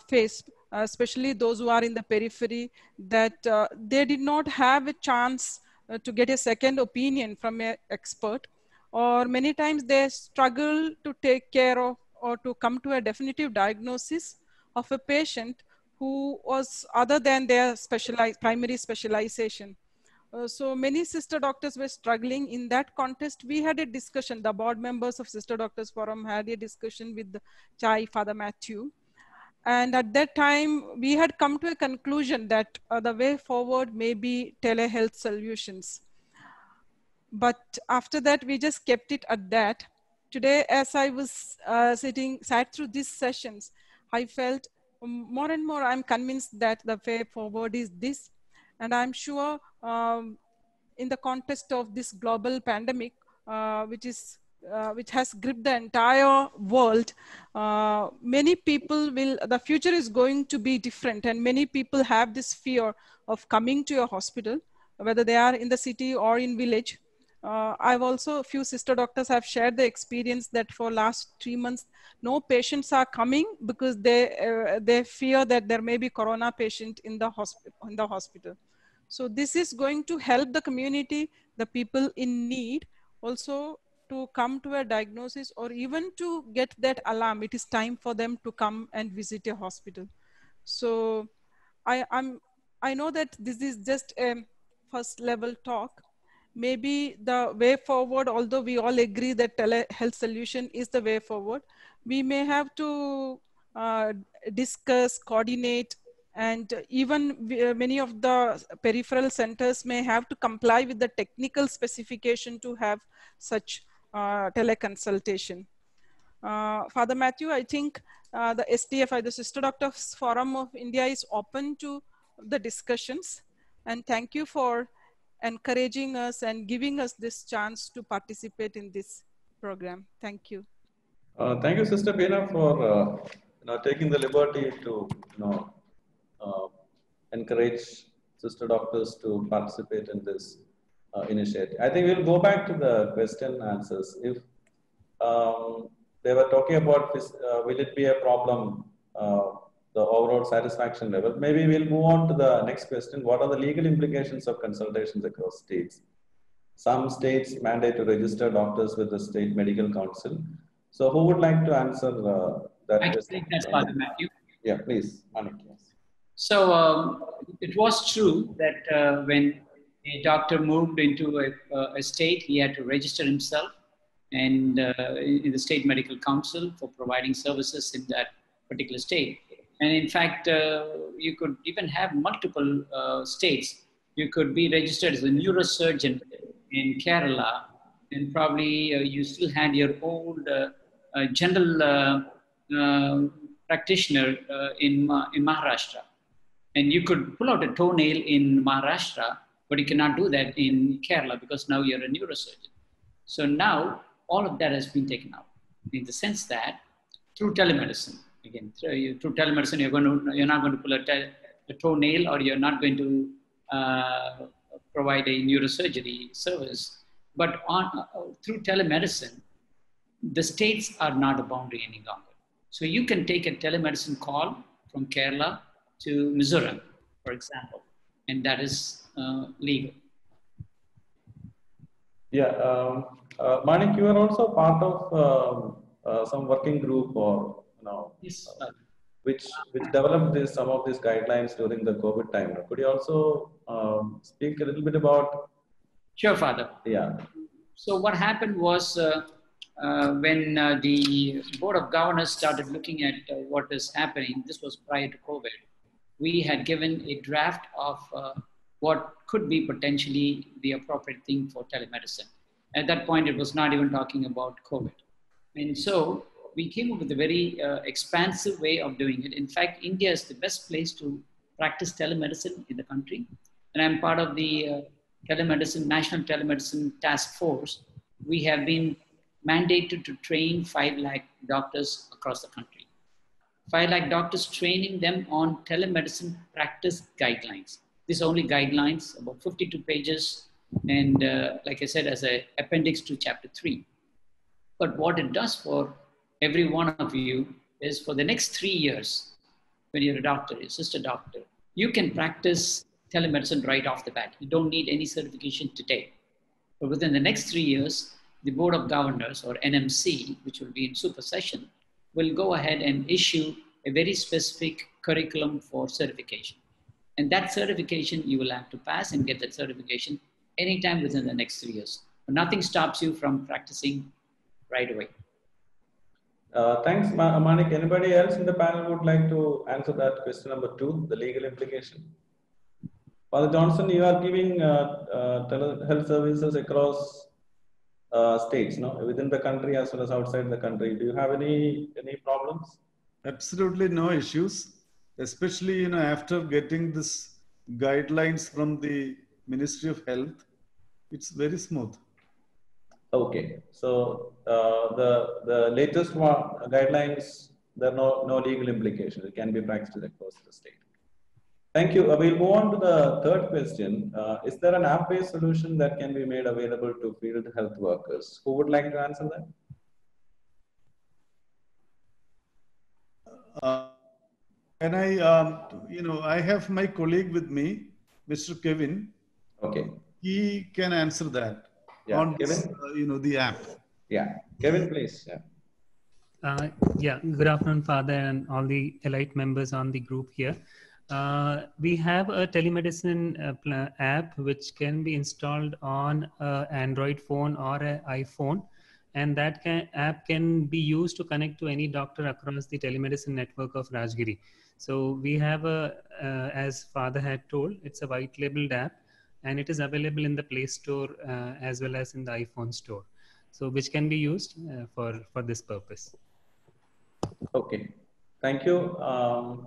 face, especially those who are in the periphery, that they did not have a chance to get a second opinion from an expert, or many times they struggle to take care of or to come to a definitive diagnosis of a patient who was other than their primary specialization. So many sister doctors were struggling. In that context, we had a discussion. The board members of Sister Doctors Forum had a discussion with the CHAI, Father Matthew. And at that time, we had come to a conclusion that the way forward may be telehealth solutions. But after that, we just kept it at that. Today, as I was sat through these sessions, I felt more and more, I'm convinced that the way forward is this. And I'm sure in the context of this global pandemic, which has gripped the entire world, many people the future is going to be different, and many people have this fear of coming to a hospital, whether they are in the city or in village. I've also, a few sister doctors have shared the experience that for last 3 months, no patients are coming because they fear that there may be corona patient in the hospital. So this is going to help the community, the people in need, also to come to a diagnosis or even to get that alarm. It is time for them to come and visit a hospital. So I know that this is just a first level talk. Maybe the way forward, although we all agree that telehealth solution is the way forward, we may have to discuss, coordinate, and even many of the peripheral centers may have to comply with the technical specification to have such teleconsultation. Father Matthew, I think the STFI, the Sister Doctors Forum of India, is open to the discussions. And thank you for encouraging us and giving us this chance to participate in this program. Thank you. Thank you, Sister Beena, for taking the liberty to encourage sister doctors to participate in this initiative. I think we'll go back to the question answers. If they were talking about this, will it be a problem, the overall satisfaction level? Maybe we'll move on to the next question. What are the legal implications of consultations across states? Some states mandate to register doctors with the state medical council. So who would like to answer that I question? think that's Father Matthew. Yeah, please, Manik. Yes. So it was true that when a doctor moved into a state, he had to register himself and in the state medical council for providing services in that particular state. And in fact, you could even have multiple states. You could be registered as a neurosurgeon in Kerala, and probably you still had your old general practitioner in Maharashtra. And you could pull out a toenail in Maharashtra, but you cannot do that in Kerala because now you're a neurosurgeon. So now all of that has been taken out in the sense that through telemedicine, again, through telemedicine, you're not going to pull a toenail, or you're not going to provide a neurosurgery service. But through telemedicine, the states are not a boundary any longer. So you can take a telemedicine call from Kerala to Mizoram, for example, and that is legal. Yeah, Manik, you are also part of some working group, or Yes, which developed some of these guidelines during the COVID time. Could you also speak a little bit about? Sure, Father. Yeah. So what happened was when the Board of Governors started looking at what is happening, this was prior to COVID, we had given a draft of what could be potentially the appropriate thing for telemedicine. At that point, it was not even talking about COVID. And so we came up with a very expansive way of doing it. In fact, India is the best place to practice telemedicine in the country. And I'm part of the National Telemedicine Task Force. We have been mandated to train 5 lakh doctors across the country. 5 lakh doctors, training them on telemedicine practice guidelines. These are only guidelines, about 52 pages, and like I said, as an appendix to chapter 3. But what it does for every one of you is for the next 3 years, when you're a doctor, a sister doctor, you can practice telemedicine right off the bat. You don't need any certification today. But within the next 3 years, the Board of Governors, or NMC, which will be in supersession, will go ahead and issue a very specific curriculum for certification. And that certification, you will have to pass and get that certification anytime within the next 3 years. But nothing stops you from practicing right away. Thanks, Manik. Anybody else in the panel would like to answer that question number 2, the legal implication? Father Johnson, you are giving telehealth services across states, no, within the country as well as outside the country. Do you have any problems? Absolutely no issues, especially after getting this guidelines from the Ministry of Health. It's very smooth. Okay, so the latest guidelines, there are no legal implications. It can be practiced across the state. Thank you. We'll move on to the third question. Is there an app-based solution that can be made available to field health workers? Who would like to answer that? And I have my colleague with me, Mr. Kevin. Okay. He can answer that. Yeah, on Kevin? this, the app. Yeah, Kevin, please. Yeah. Good afternoon, Father, and all the elite members on the group here. We have a telemedicine app which can be installed on an Android phone or an iPhone, and that app can be used to connect to any doctor across the telemedicine network of Rajgiri. So we have as Father had told, it's a white labeled app, and it is available in the Play Store as well as in the iPhone store. So which can be used for this purpose. Okay, thank you. I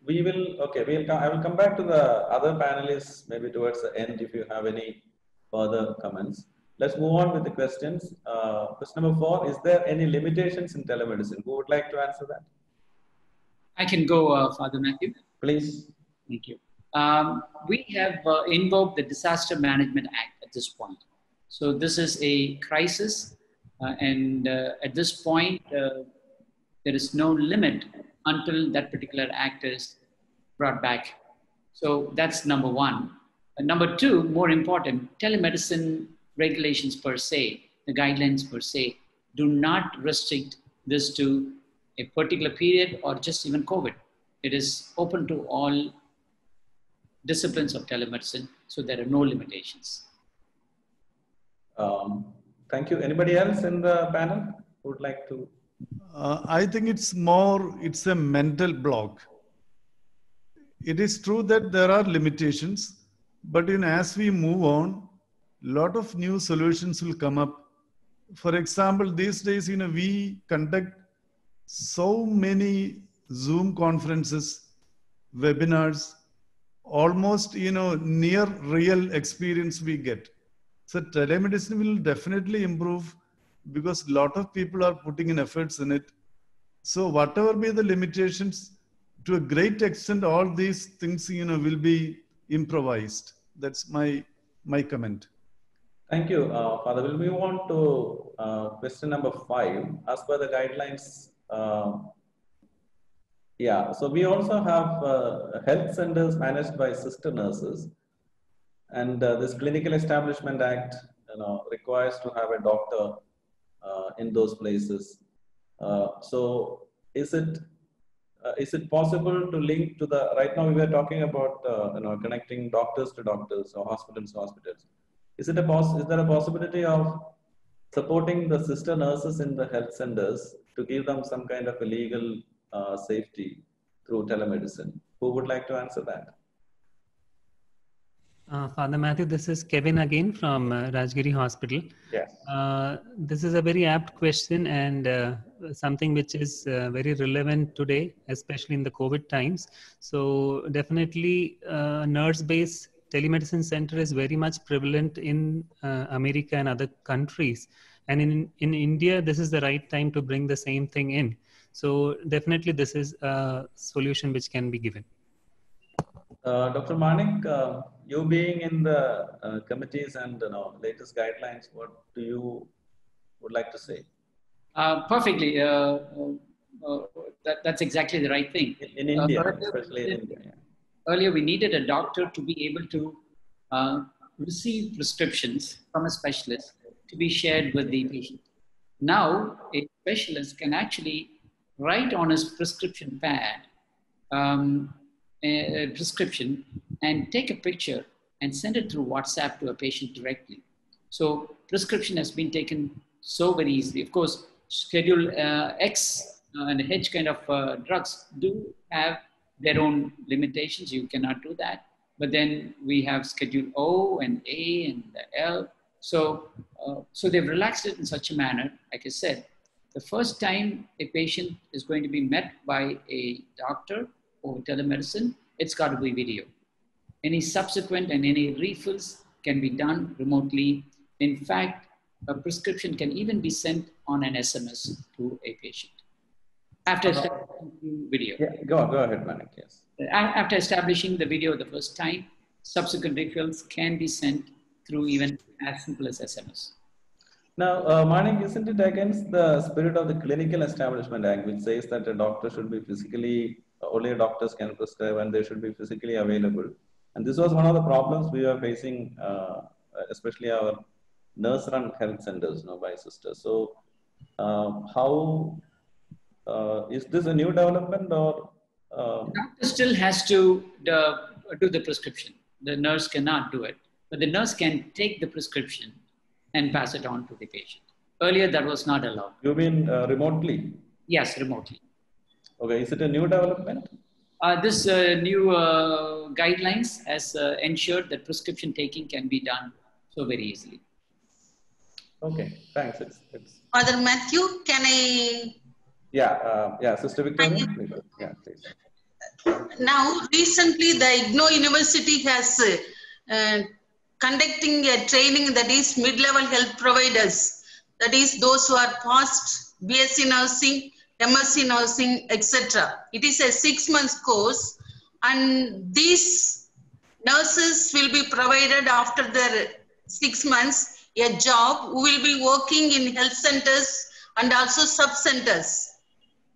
will come back to the other panelists maybe towards the end if you have any further comments. Let's move on with the questions. Question number 4, is there any limitations in telemedicine? Who would like to answer that? I can go, Father Matthew. Please. Thank you. We have invoked the Disaster Management Act at this point. So this is a crisis, and at this point, there is no limit until that particular act is brought back. So that's number one. Number two, more important, telemedicine regulations per se, the guidelines per se, do not restrict this to a particular period or just even COVID. It is open to all disciplines of telemedicine, so there are no limitations. Thank you. Anybody else in the panel who would like to? I think it's a mental block. It is true that there are limitations, but as we move on, a lot of new solutions will come up. For example, these days, we conduct so many Zoom conferences, webinars, almost, near real experience we get. So telemedicine will definitely improve because a lot of people are putting in efforts in it. So whatever be the limitations, to a great extent, all these things, will be improvised. That's my comment. Thank you, Father. We'll move on to question number 5. As per the guidelines, so we also have health centers managed by sister nurses, and this Clinical Establishment Act, requires to have a doctor in those places. So is it possible to link to the? Right now we were talking about connecting doctors to doctors or hospitals to hospitals. Is there a possibility of supporting the sister nurses in the health centers to give them some kind of a legal safety through telemedicine? Who would like to answer that? Father Matthew, this is Kevin again from Rajgiri Hospital. Yes. This is a very apt question and something which is very relevant today, especially in the COVID times. So definitely nurse-based telemedicine center is very much prevalent in America and other countries. And in India, this is the right time to bring the same thing in. So definitely this is a solution which can be given. Dr. Manik, you being in the committees and latest guidelines, what do you would like to say? Perfectly. That's exactly the right thing. In India, especially in India. Yeah. Earlier, we needed a doctor to be able to receive prescriptions from a specialist to be shared with the patient. Now, a specialist can actually write on his prescription pad a prescription and take a picture and send it through WhatsApp to a patient directly. So prescription has been taken so very easily. Of course, Schedule X and H kind of drugs do have their own limitations. You cannot do that. But then we have Schedule O and A and the L. So they've relaxed it in such a manner, like I said, the first time a patient is going to be met by a doctor or telemedicine, it's got to be video. Any subsequent and any refills can be done remotely. In fact, a prescription can even be sent on an SMS to a patient. After establishing video. Yeah, go ahead, Manik, yes. After establishing the video the first time, subsequent refills can be sent through even as simple as SMS. Now, Manik, isn't it against the spirit of the Clinical Establishment Act, which says that a doctor should be physically, only doctors can prescribe and they should be physically available? And this was one of the problems we were facing, especially our nurse-run health centers, by sisters. So, how is this a new development or? The doctor still has to do the prescription. The nurse cannot do it, but the nurse can take the prescription and pass it on to the patient. Earlier, that was not allowed. You mean remotely? Yes, remotely. Okay, is it a new development? This new guidelines has ensured that prescription taking can be done so very easily. Okay, thanks. It's... Father Matthew, can I? Yeah, Sister Victoria. Yeah, please. Now, recently, the IGNOU University has conducting a training that is mid-level health providers, that is those who are past BSc nursing, MSc nursing, etc. It is a 6-month course, and these nurses will be provided after their 6 months a job who will be working in health centers and also sub-centers.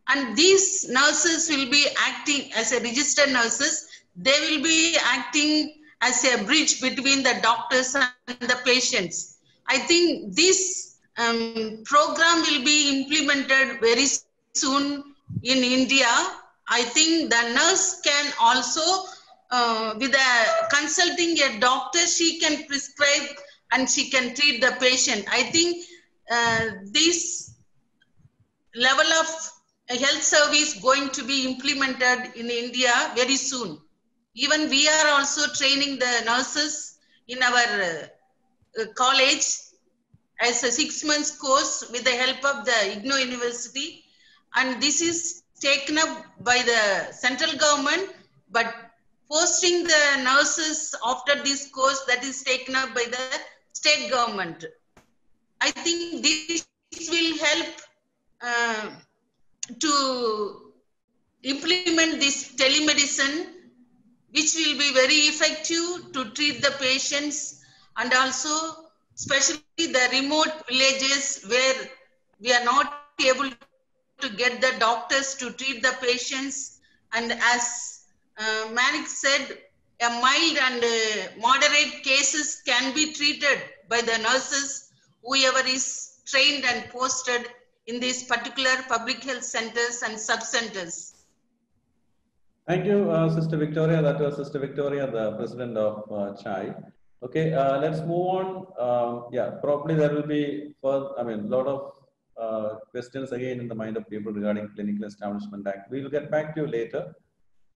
And these nurses will be acting as a registered nurses. They will be acting as a bridge between the doctors and the patients. I think this program will be implemented very soon in India. I think the nurse can also, with consulting a doctor, she can prescribe and she can treat the patient. I think this level of health service going to be implemented in India very soon. Even we are also training the nurses in our college as a 6 months course with the help of the IGNOU University. And this is taken up by the central government, but posting the nurses after this course, that is taken up by the state government. I think this will help to implement this telemedicine, which will be very effective to treat the patients, and also especially the remote villages where we are not able to get the doctors to treat the patients. And as Manik said, a mild and moderate cases can be treated by the nurses, whoever is trained and posted in these particular public health centers and sub-centers. Thank you, Sister Victoria. That was Sister Victoria, the president of CHAI. Okay, let's move on. Yeah, probably there will be a lot of questions again in the mind of people regarding Clinical Establishment Act. We will get back to you later.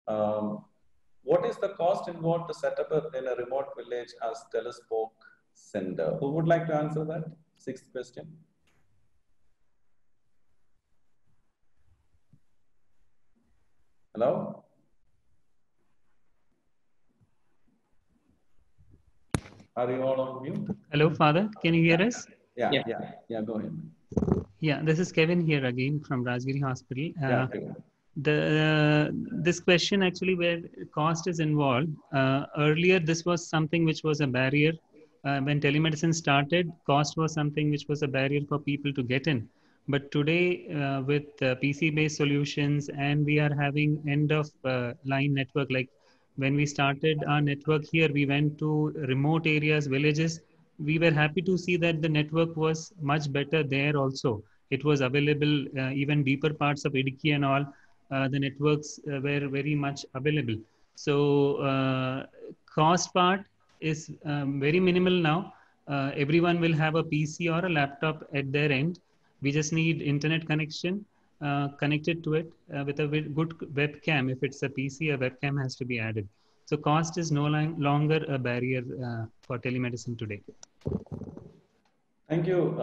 What is the cost involved to set up in a remote village as telespoke center? Who would like to answer that? Sixth question. Hello? Are you all on mute? Hello, Father. Can you hear us? Yeah, go ahead. Yeah, this is Kevin here again from Rajgiri Hospital. Okay. This question actually where cost is involved. Earlier, this was something which was a barrier. When telemedicine started, cost was something which was a barrier for people to get in. But today, with PC-based solutions, and we are having end-of-line network. Like when we started our network here, we went to remote areas, villages. We were happy to see that the network was much better there also. It was available, even deeper parts of Idiki and all, the networks were very much available. So cost part is very minimal now. Everyone will have a PC or a laptop at their end. We just need internet connection connected to it with a good webcam. If it's a PC, a webcam has to be added. So cost is no longer a barrier for telemedicine today. Thank you,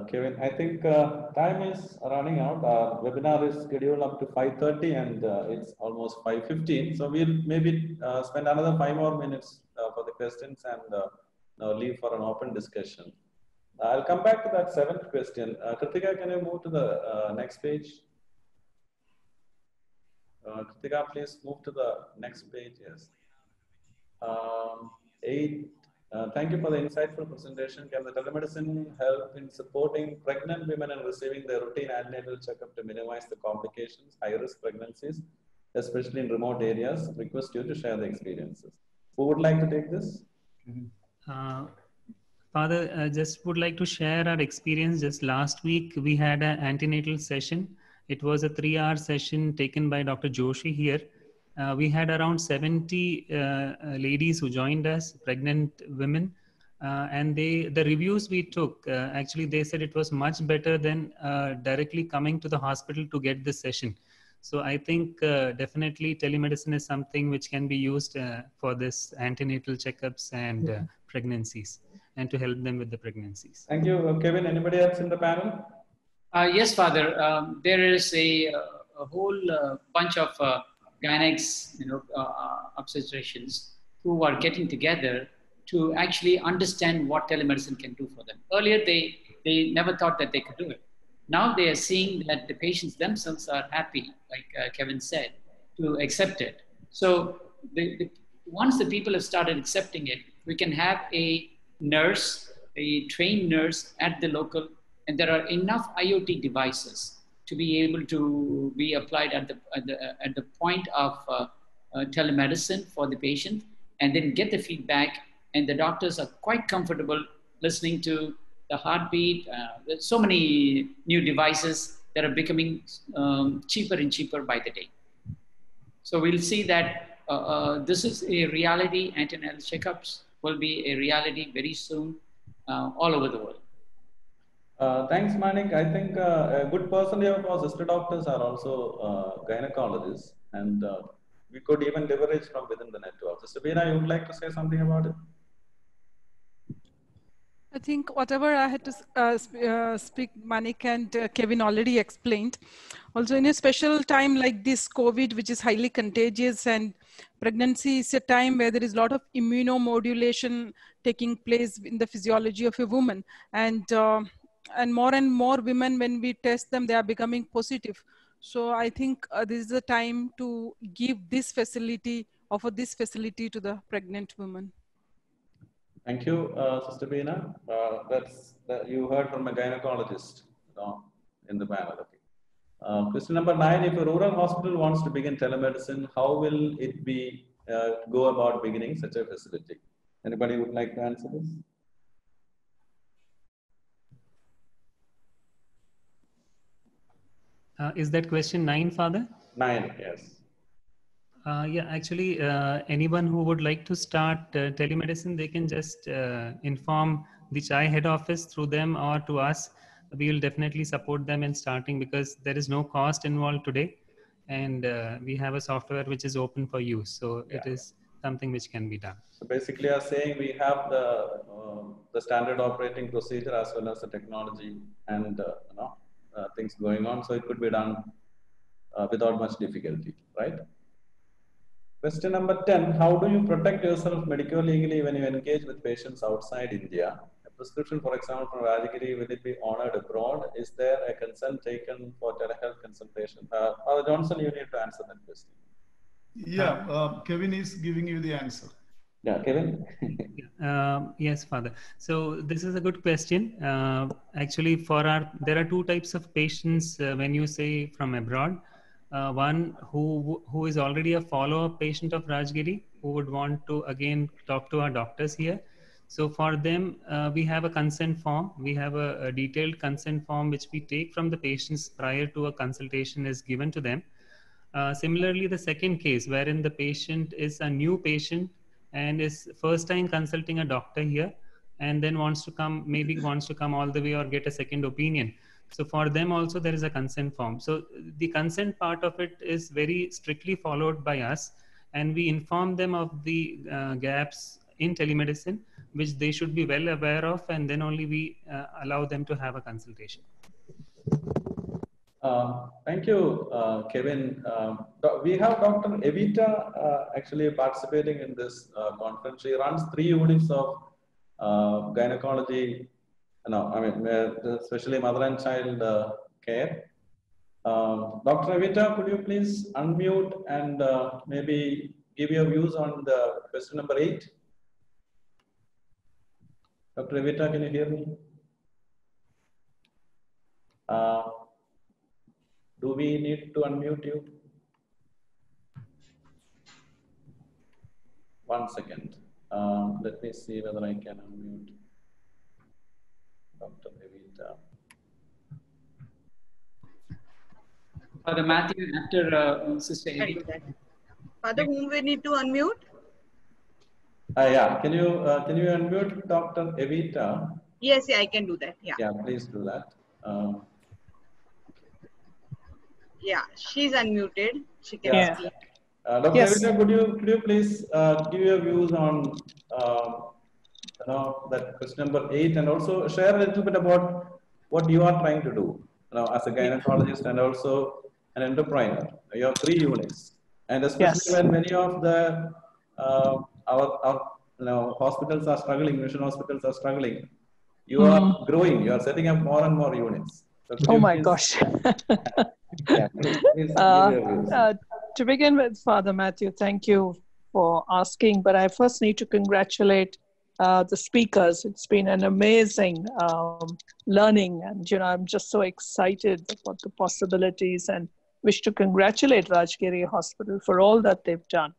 Kevin. I think time is running out. Our webinar is scheduled up to 5:30 and it's almost 5:15. So we'll maybe spend another 5 more minutes for the questions and leave for an open discussion. I'll come back to that 7th question. Kritika, can you move to the next page? Kritika, please move to the next page. Yes. 8. Thank you for the insightful presentation. Can the telemedicine help in supporting pregnant women and receiving their routine antenatal checkup to minimize the complications, high-risk pregnancies, especially in remote areas? Request you to share the experiences. Who would like to take this? Father, I just would like to share our experience. Just last week, we had an antenatal session. It was a 3-hour session taken by Dr. Joshi here. We had around 70 ladies who joined us, pregnant women. And the reviews we took, actually, they said it was much better than directly coming to the hospital to get this session. So I think definitely telemedicine is something which can be used for this antenatal checkups and pregnancies, and to help them with the pregnancies. Thank you. Kevin, anybody else in the panel? Yes, Father. There is a whole bunch of gynecs, obstetricians who are getting together to actually understand what telemedicine can do for them. Earlier, they never thought that they could do it. Now they are seeing that the patients themselves are happy, like Kevin said, to accept it. So once the people have started accepting it, we can have a nurse, a trained nurse at the local, and there are enough IoT devices to be able to be applied at the point of telemedicine for the patient, and then get the feedback. And the doctors are quite comfortable listening to the heartbeat. There's so many new devices that are becoming cheaper and cheaper by the day. So we'll see that this is a reality. Antenatal checkups will be a reality very soon all over the world. Thanks, Manik. I think a good percentage of our sister doctors are also gynecologists, and we could even leverage from within the network. Sister Beena, you would like to say something about it? I think whatever I had to speak, Manik and Kevin already explained. Also, in a special time like this COVID, which is highly contagious, and pregnancy is a time where there is a lot of immunomodulation taking place in the physiology of a woman. And more women, when we test them, they are becoming positive. So I think this is the time to give this facility, offer this facility to the pregnant women. Thank you, Sister Beena. You heard from a gynecologist in the panel. Okay. Question number 9, if a rural hospital wants to begin telemedicine, how will it be go about beginning such a facility? Anybody would like to answer this? Is that question 9, Father? 9, yes. Yeah, actually, anyone who would like to start telemedicine, they can just inform the CHAI head office through them or to us. We will definitely support them in starting, because there is no cost involved today. And we have a software which is open for use. So it is something which can be done. So basically, you are saying we have the standard operating procedure as well as the technology and things going on. So it could be done without much difficulty, right? Question number 10, how do you protect yourself medically when you engage with patients outside India? A prescription, for example, from Rajagiri, will it be honored abroad? Is there a consent taken for telehealth consultation? Father Johnson, you need to answer that question. Yeah, Kevin is giving you the answer. Yeah, Kevin? Yes, Father. So this is a good question. Actually, there are two types of patients when you say from abroad. One who is already a follow-up patient of Rajagiri, who would want to again talk to our doctors here. So for them, we have a consent form. We have a detailed consent form which we take from the patients prior to a consultation is given to them. Similarly, the second case wherein the patient is a new patient and is first time consulting a doctor here, and then wants to come all the way or get a second opinion. So for them also there is a consent form. So the consent part of it is very strictly followed by us, and we inform them of the gaps in telemedicine, which they should be well aware of, and then only we allow them to have a consultation. Thank you, Kevin. We have Dr. Evita actually participating in this conference. She runs 3 units of gynecology, especially mother and child care. Dr. Evita, could you please unmute and maybe give your views on the question number 8? Dr. Evita, can you hear me? Do we need to unmute you? 1 second. Let me see whether I can unmute Dr. Evita. Father Matthew, after Sister Evita. Father, whom we need to unmute? Yeah, can you unmute Dr. Evita? Yes, I can do that. Yeah. Yeah, please do that. Yeah, she's unmuted. She can speak. Dr. Evita, could you please give your views on that question number 8, and also share a little bit about what you are trying to do as a gynecologist and also an entrepreneur. You have 3 units, and especially when many of the our hospitals are struggling, mission hospitals are struggling. You are growing. You are setting up more and more units. So oh my gosh. Yeah, please give your views. To begin with, Father Matthew, thank you for asking, but I first need to congratulate the speakers. It's been an amazing learning, and I'm just so excited about the possibilities, and wish to congratulate Rajgiri Hospital for all that they've done.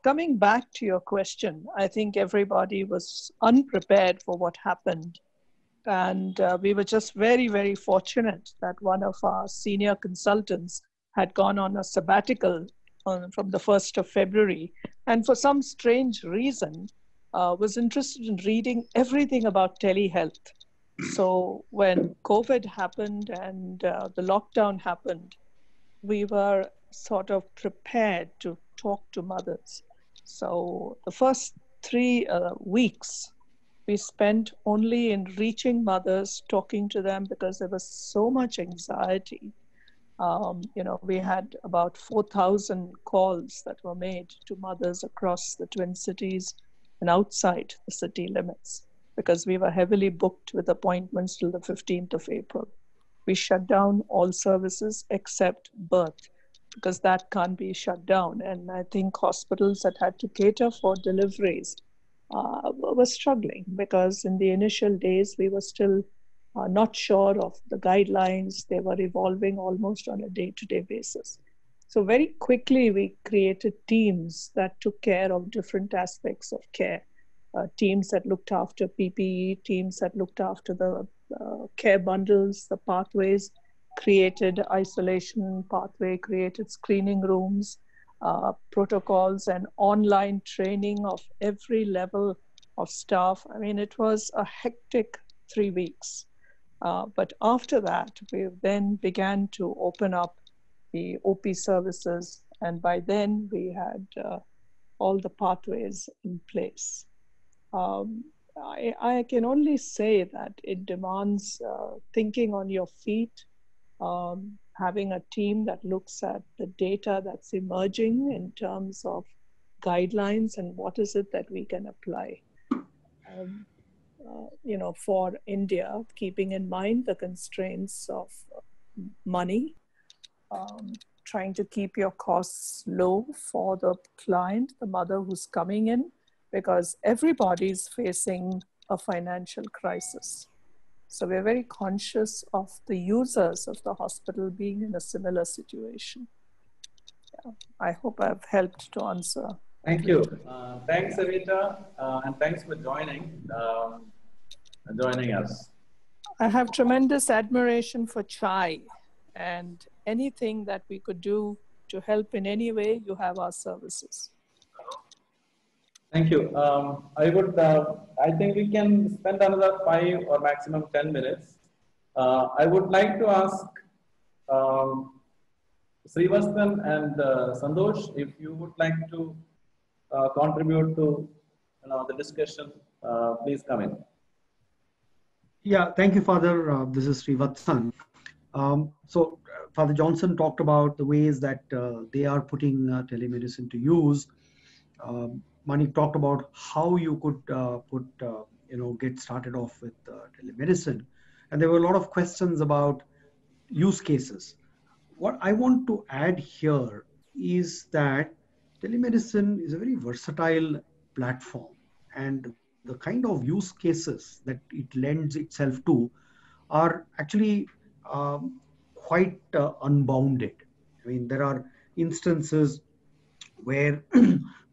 Coming back to your question, I think everybody was unprepared for what happened. And we were just very, very fortunate that one of our senior consultants had gone on a sabbatical from the 1st of February. And for some strange reason, was interested in reading everything about telehealth. So when COVID happened and the lockdown happened, we were sort of prepared to talk to mothers. So the first 3 weeks, we spent only in reaching mothers, talking to them, because there was so much anxiety. We had about 4,000 calls that were made to mothers across the Twin Cities and outside the city limits, because we were heavily booked with appointments till the 15th of April. We shut down all services except birth, because that can't be shut down. And I think hospitals that had to cater for deliveries were struggling, because in the initial days, we were still not sure of the guidelines. They were evolving almost on a day-to-day basis. So very quickly, we created teams that took care of different aspects of care. Teams that looked after PPE, teams that looked after the care bundles, the pathways, created isolation pathway, created screening rooms, protocols, and online training of every level of staff. I mean, it was a hectic 3 weeks. But after that, we then began to open up the OP services. And by then, we had all the pathways in place. I can only say that it demands thinking on your feet, having a team that looks at the data that's emerging in terms of guidelines and what is it that we can apply. For India, keeping in mind the constraints of money, trying to keep your costs low for the client, the mother who's coming in, because everybody's facing a financial crisis. So we're very conscious of the users of the hospital being in a similar situation. Yeah. I hope I've helped to answer. Thank you. Thanks, Savita, and thanks for joining us. I have tremendous admiration for Chai, and anything that we could do to help in any way, you have our services. Thank you. I think we can spend another 5 or maximum 10 minutes. I would like to ask Srivasthan and Santosh, if you would like to contribute to the discussion, please come in. Yeah, thank you, Father. This is Srivasthan. So Father Johnson talked about the ways that they are putting telemedicine to use. Manik talked about how you could get started off with telemedicine. And there were a lot of questions about use cases. What I want to add here is that telemedicine is a very versatile platform, and the kind of use cases that it lends itself to are actually quite unbounded. I mean, there are instances where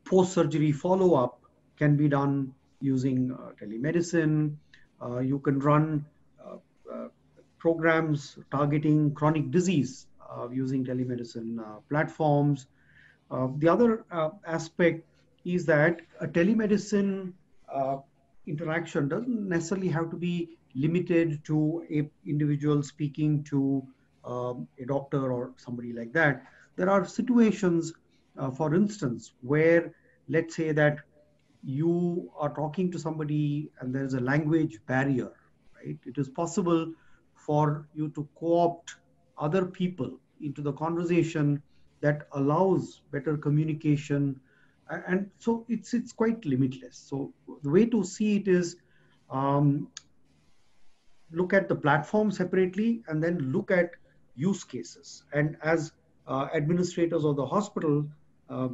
post-surgery follow-up can be done using telemedicine. You can run programs targeting chronic disease using telemedicine platforms. The other aspect is that a telemedicine interaction doesn't necessarily have to be limited to an individual speaking to a doctor or somebody like that. There are situations, for instance, where let's say that you are talking to somebody and there's a language barrier, right? It is possible for you to co-opt other people into the conversation that allows better communication. And so it's quite limitless. So the way to see it is look at the platform separately and then look at use cases. And as administrators of the hospital,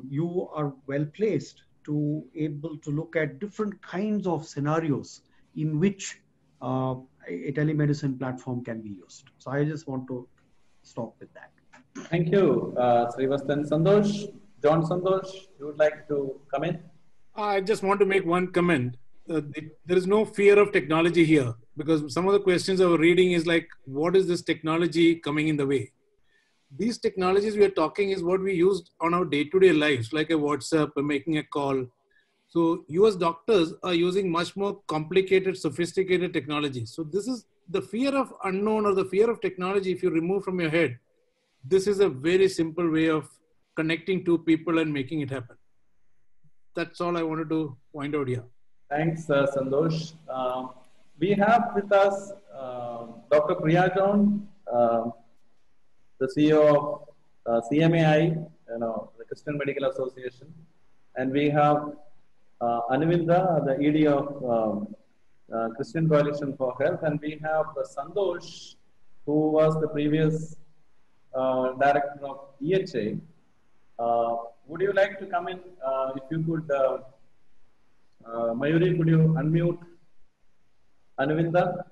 you are well placed to able to look at different kinds of scenarios in which a telemedicine platform can be used. So I just want to stop with that. Thank you, Srivasthan. Santosh, John Santosh, you would like to come in? I just want to make one comment. There is no fear of technology here, because some of the questions I was reading is like, what is this technology coming in the way? These technologies we are talking is what we use on our day-to-day lives, like a WhatsApp, making a call. So you as doctors are using much more complicated, sophisticated technology. So this is the fear of unknown or the fear of technology. If you remove from your head, this is a very simple way of connecting two people and making it happen. That's all I wanted to point out here. Thanks, Santosh. We have with us Dr. Priya John, the CEO of CMAI, the Christian Medical Association, and we have Anivinda, the ED of Christian Coalition for Health, and we have Santosh, who was the previous director of EHA. Would you like to come in? If you could, Mayuri, could you unmute Anivinda?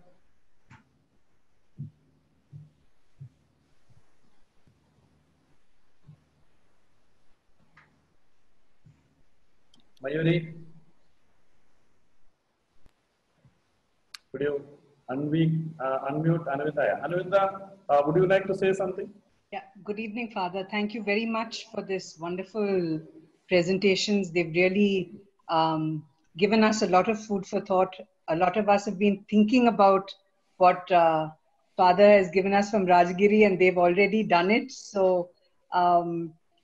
Mayuri, could you unmute Anivinda? Anivinda, would you like to say something? Yeah, good evening, Father. Thank you very much for this wonderful presentations. They've really given us a lot of food for thought. A lot of us have been thinking about what Father has given us from Rajgiri, and they've already done it. So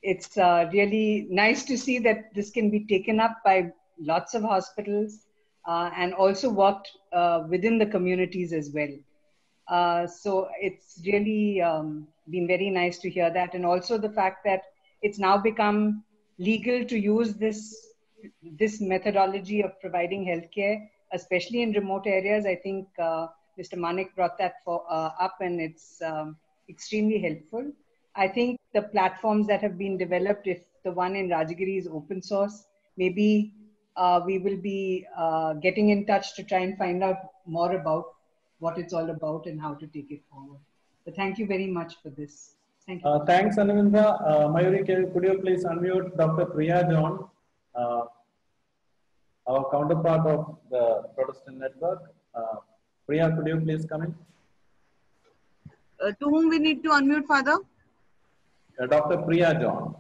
it's really nice to see that this can be taken up by lots of hospitals and also worked within the communities as well. So it's really been very nice to hear that. And also the fact that it's now become legal to use this methodology of providing healthcare, especially in remote areas. I think Mr. Manik brought that up, and it's extremely helpful. I think the platforms that have been developed, if the one in Rajagiri is open source, maybe we will be getting in touch to try and find out more about what it's all about and how to take it forward. But thank you very much for this. Thank you. Thanks, Anivinda. Mayuri, could you please unmute Dr. Priya John, our counterpart of the Protestant Network. Priya, could you please come in? To whom we need to unmute, Father? Dr. Priya John.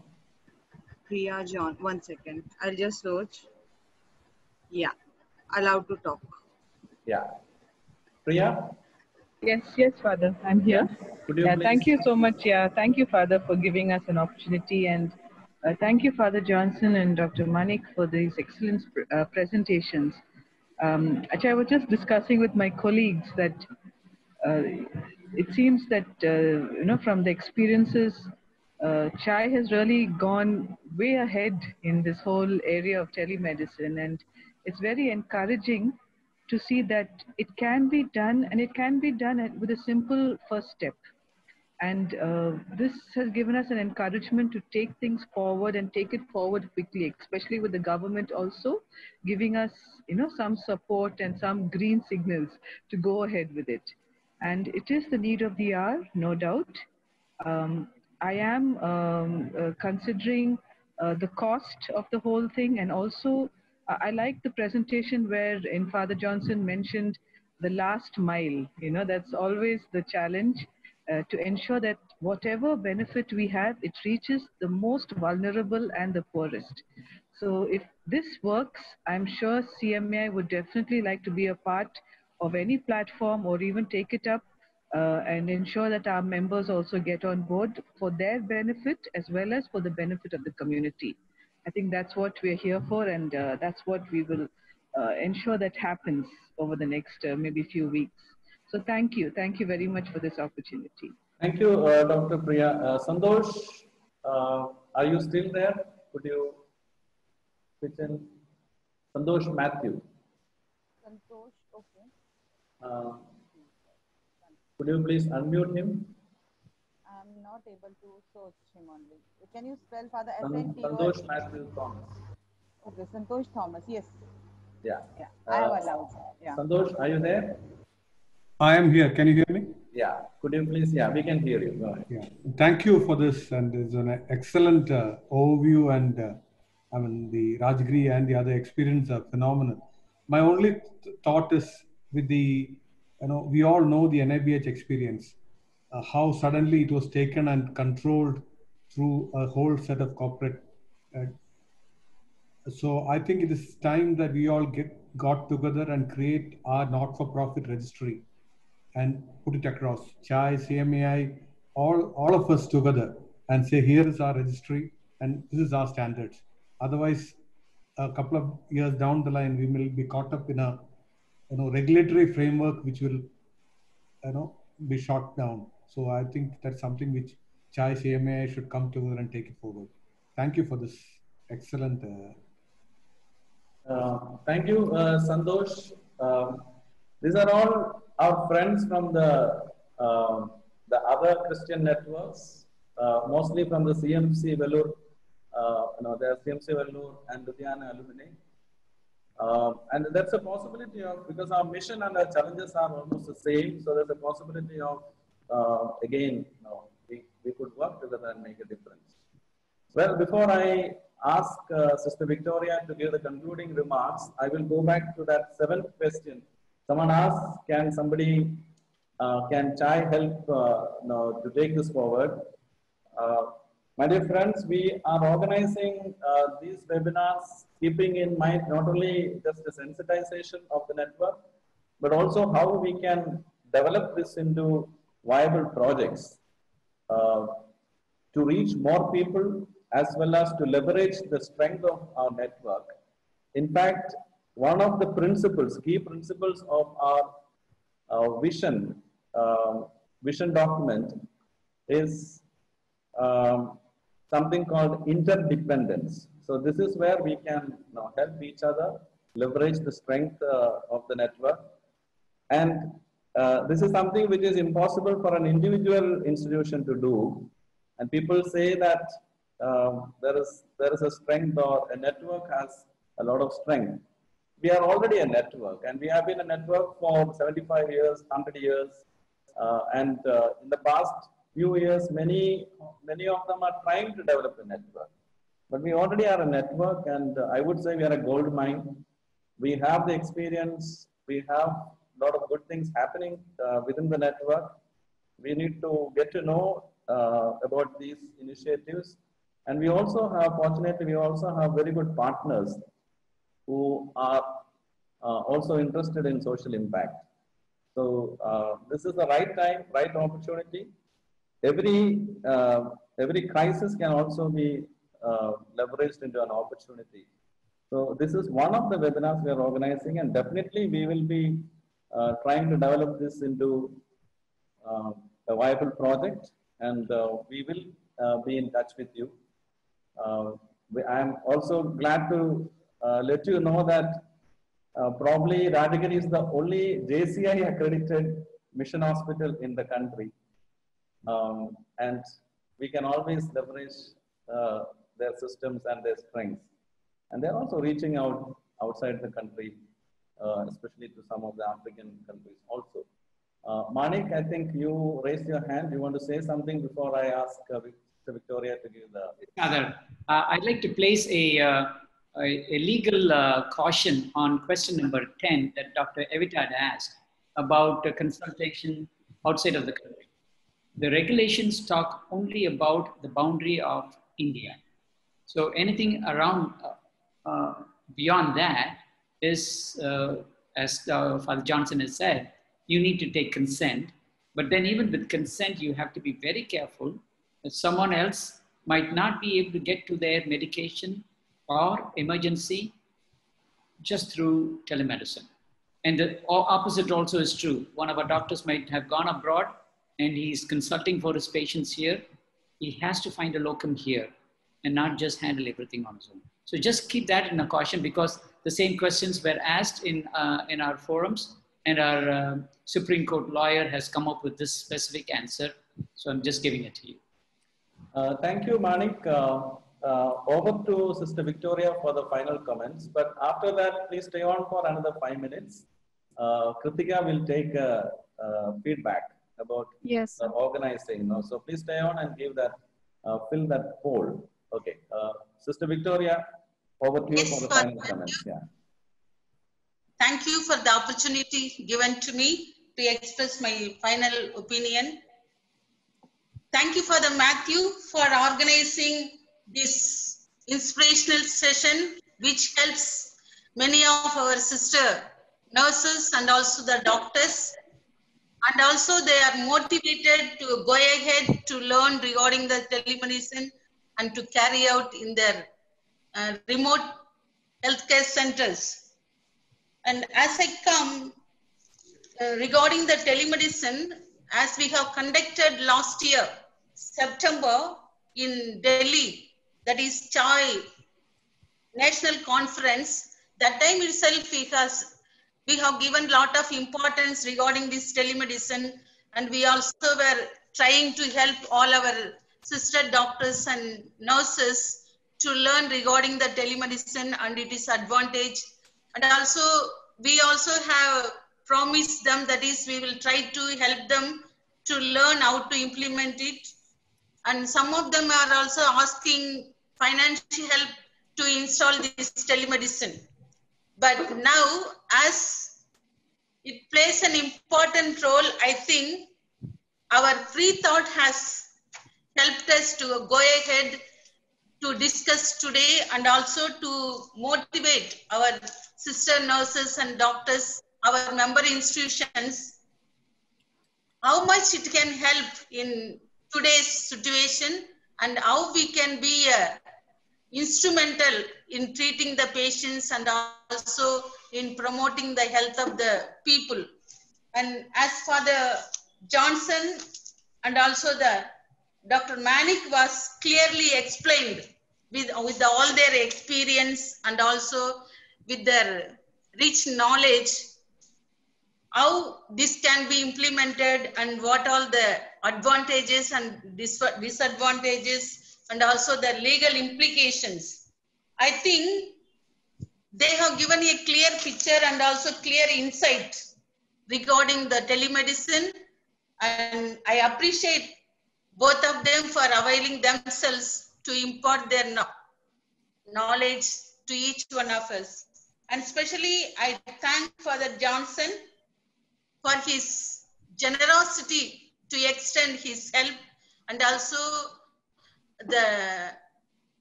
Priya John. 1 second. I'll just search. Yeah. Allowed to talk. Yeah. Priya? Yes, Father. I'm here. Thank you so much. Thank you, Father, for giving us an opportunity. And thank you, Father Johnson and Dr. Manik, for these excellent presentations. Actually, I was just discussing with my colleagues that it seems that, from the experiences, CHAI has really gone way ahead in this whole area of telemedicine. And it's very encouraging to see that it can be done, and it can be done with a simple first step. And this has given us an encouragement to take things forward and take it forward quickly, especially with the government also giving us, some support and some green signals to go ahead with it. And it is the need of the hour, no doubt. I am considering the cost of the whole thing, and also I like the presentation where Father Johnson mentioned the last mile. That's always the challenge, to ensure that whatever benefit we have, it reaches the most vulnerable and the poorest. So if this works, I'm sure CMAI would definitely like to be a part of any platform, or even take it up and ensure that our members also get on board for their benefit as well as for the benefit of the community. I think that's what we're here for, and that's what we will ensure that happens over the next maybe few weeks. So thank you very much for this opportunity. Thank you, Dr. Priya. Santosh, are you still there? Could you pitch in? Santosh Matthew. Santosh, okay. Could you please unmute him? I'm not able to search him only. Can you spell Father Santosh Matthew Thomas. Okay, Santosh Thomas, yes. Yeah. Yeah, I have allowed. Yeah. Santosh, are you there? I am here. Can you hear me? Yeah. Could you please? Yeah, we can hear you. Go ahead. Yeah. Thank you for this, and it's an excellent overview. And I mean, the Rajgiri and the other experience are phenomenal. My only thought is with the, we all know the NIBH experience, how suddenly it was taken and controlled through a whole set of corporate. So I think it is time that we all got together and create our not-for-profit registry and put it across CHAI, CMAI, all of us together and say, here is our registry and this is our standards. Otherwise, a couple of years down the line, we will be caught up in a regulatory framework which will be shot down. So I think that's something which CHAI, CMAI should come together and take it forward. Thank you for this excellent. Thank you, Santosh. These are all our friends from the other Christian networks, mostly from the CMC Vellore, there are CMC Vellore and Ludhiana alumni. And that's a possibility of, because our mission and our challenges are almost the same, so there's a possibility of, again, we could work together and make a difference. Well, before I ask Sister Victoria to give the concluding remarks, I will go back to that 7th question. Someone asked, can CHAI help to take this forward? My dear friends, we are organizing these webinars, keeping in mind not only just the sensitization of the network, but also how we can develop this into viable projects to reach more people, as well as to leverage the strength of our network. In fact, one of the principles, key principles of our vision document is something called interdependence. So this is where we can help each other, leverage the strength of the network. And this is something which is impossible for an individual institution to do. And people say that there is a strength, or a network has a lot of strength. We are already a network, and we have been a network for 75 years, 100 years. And in the past few years, many of them are trying to develop a network. But we already are a network, and I would say we are a gold mine. We have the experience. We have a lot of good things happening within the network. We need to get to know about these initiatives. And we also have, fortunately, we also have very good partners who are also interested in social impact. So this is the right time, right opportunity. Every crisis can also be leveraged into an opportunity. So this is one of the webinars we are organizing, and definitely we will be trying to develop this into a viable project, and we will be in touch with you. I am also glad to let you know that probably Rajgiri is the only JCI accredited mission hospital in the country. And we can always leverage their systems and their strengths. And they're also reaching out outside the country, especially to some of the African countries also. Manik, I think you raised your hand. You want to say something before I ask Victoria to give the... Father, I'd like to place a legal caution on question number 10 that Dr. Evita had asked about consultation outside of the country. The regulations talk only about the boundary of India. So anything around beyond that is, as Father Johnson has said, you need to take consent. But then even with consent, you have to be very careful that someone else might not be able to get to their medication or emergency just through telemedicine. And the opposite also is true. One of our doctors might have gone abroad and he's consulting for his patients here. He has to find a locum here and not just handle everything on his own. So just keep that in a caution, because the same questions were asked in our forums, and our Supreme Court lawyer has come up with this specific answer. So I'm just giving it to you. Thank you, Manik. Over to Sister Victoria for the final comments. But after that, please stay on for another 5 minutes. Kritika will take feedback about the organizing. So please stay on and give that, fill that poll. Okay. Sister Victoria, over to you for the final comments. Yeah. Thank you for the opportunity given to me to express my final opinion. Thank you, Father Matthew, for organizing this inspirational session, which helps many of our sister nurses and also the doctors. And also they are motivated to go ahead to learn regarding the telemedicine and to carry out in their remote healthcare centers. And as I come regarding the telemedicine, as we have conducted last year, September in Delhi, that is CHAI National Conference, that time itself we have given a lot of importance regarding this telemedicine, and we also were trying to help all our sister doctors and nurses to learn regarding the telemedicine and its advantage. And also, we also have promised them, that is, we will try to help them to learn how to implement it. And some of them are also asking financial help to install this telemedicine. But now, as it plays an important role, I think our free thought has helped us to go ahead to discuss today and also to motivate our sister nurses and doctors, our member institutions, how much it can help in today's situation and how we can be instrumental in treating the patients and also in promoting the health of the people. And as Father Johnson and also the Dr. Manik was clearly explained with all their experience and also with their rich knowledge, how this can be implemented and what all the advantages and disadvantages and also the legal implications. I think they have given a clear picture and also clear insight regarding the telemedicine, and I appreciate both of them for availing themselves to impart their knowledge to each one of us. And especially I thank Father Johnson for his generosity to extend his help and also the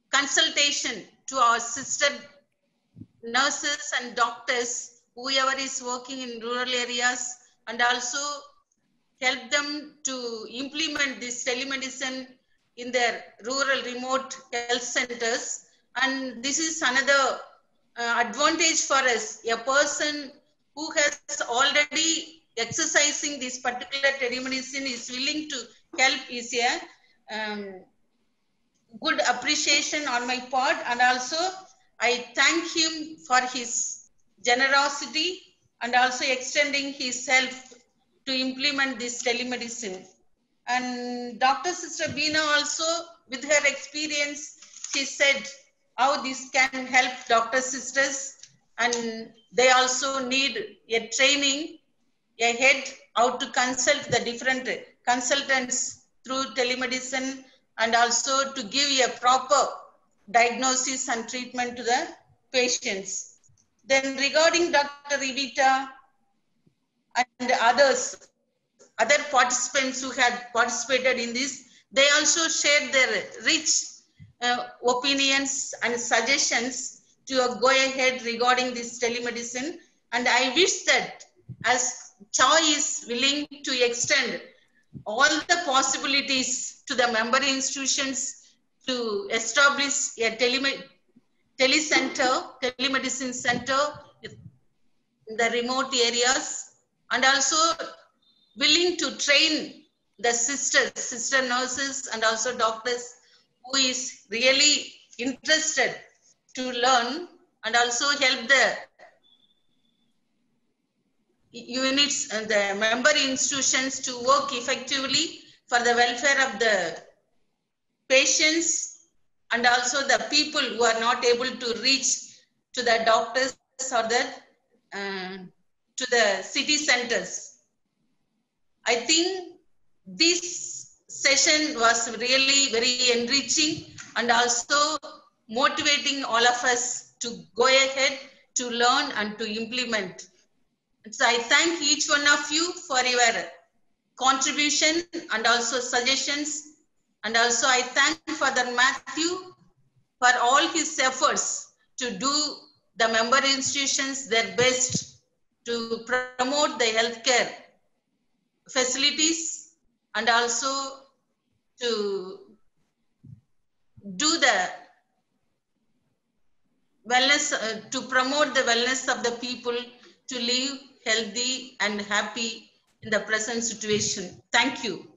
consultation to our sister nurses and doctors, whoever is working in rural areas, and also help them to implement this telemedicine in their rural remote health centers. And this is another advantage for us. A person who has already exercising this particular telemedicine is willing to help is a good appreciation on my part. And also I thank him for his generosity and also extending his help to implement this telemedicine. And Dr. Sister Beena also, with her experience, she said how this can help doctor sisters, and they also need a training ahead how to consult the different consultants through telemedicine and also to give a proper diagnosis and treatment to the patients. Then regarding Dr. Evita and other participants who had participated in this, they also shared their rich opinions and suggestions to go ahead regarding this telemedicine. And I wish that as CHAI is willing to extend all the possibilities to the member institutions to establish a telemedicine center in the remote areas, and also willing to train the sister nurses and also doctors who is really interested to learn and also help the units and the member institutions to work effectively for the welfare of the patients and also the people who are not able to reach to the doctors or to the city centers. I think this session was really very enriching and also motivating all of us to go ahead to learn and to implement. So I thank each one of you for your contribution and also suggestions. And also I thank Father Matthew for all his efforts to do the member institutions their best to promote the healthcare facilities and also to do the wellness, to promote the wellness of the people to live healthy and happy in the present situation. Thank you.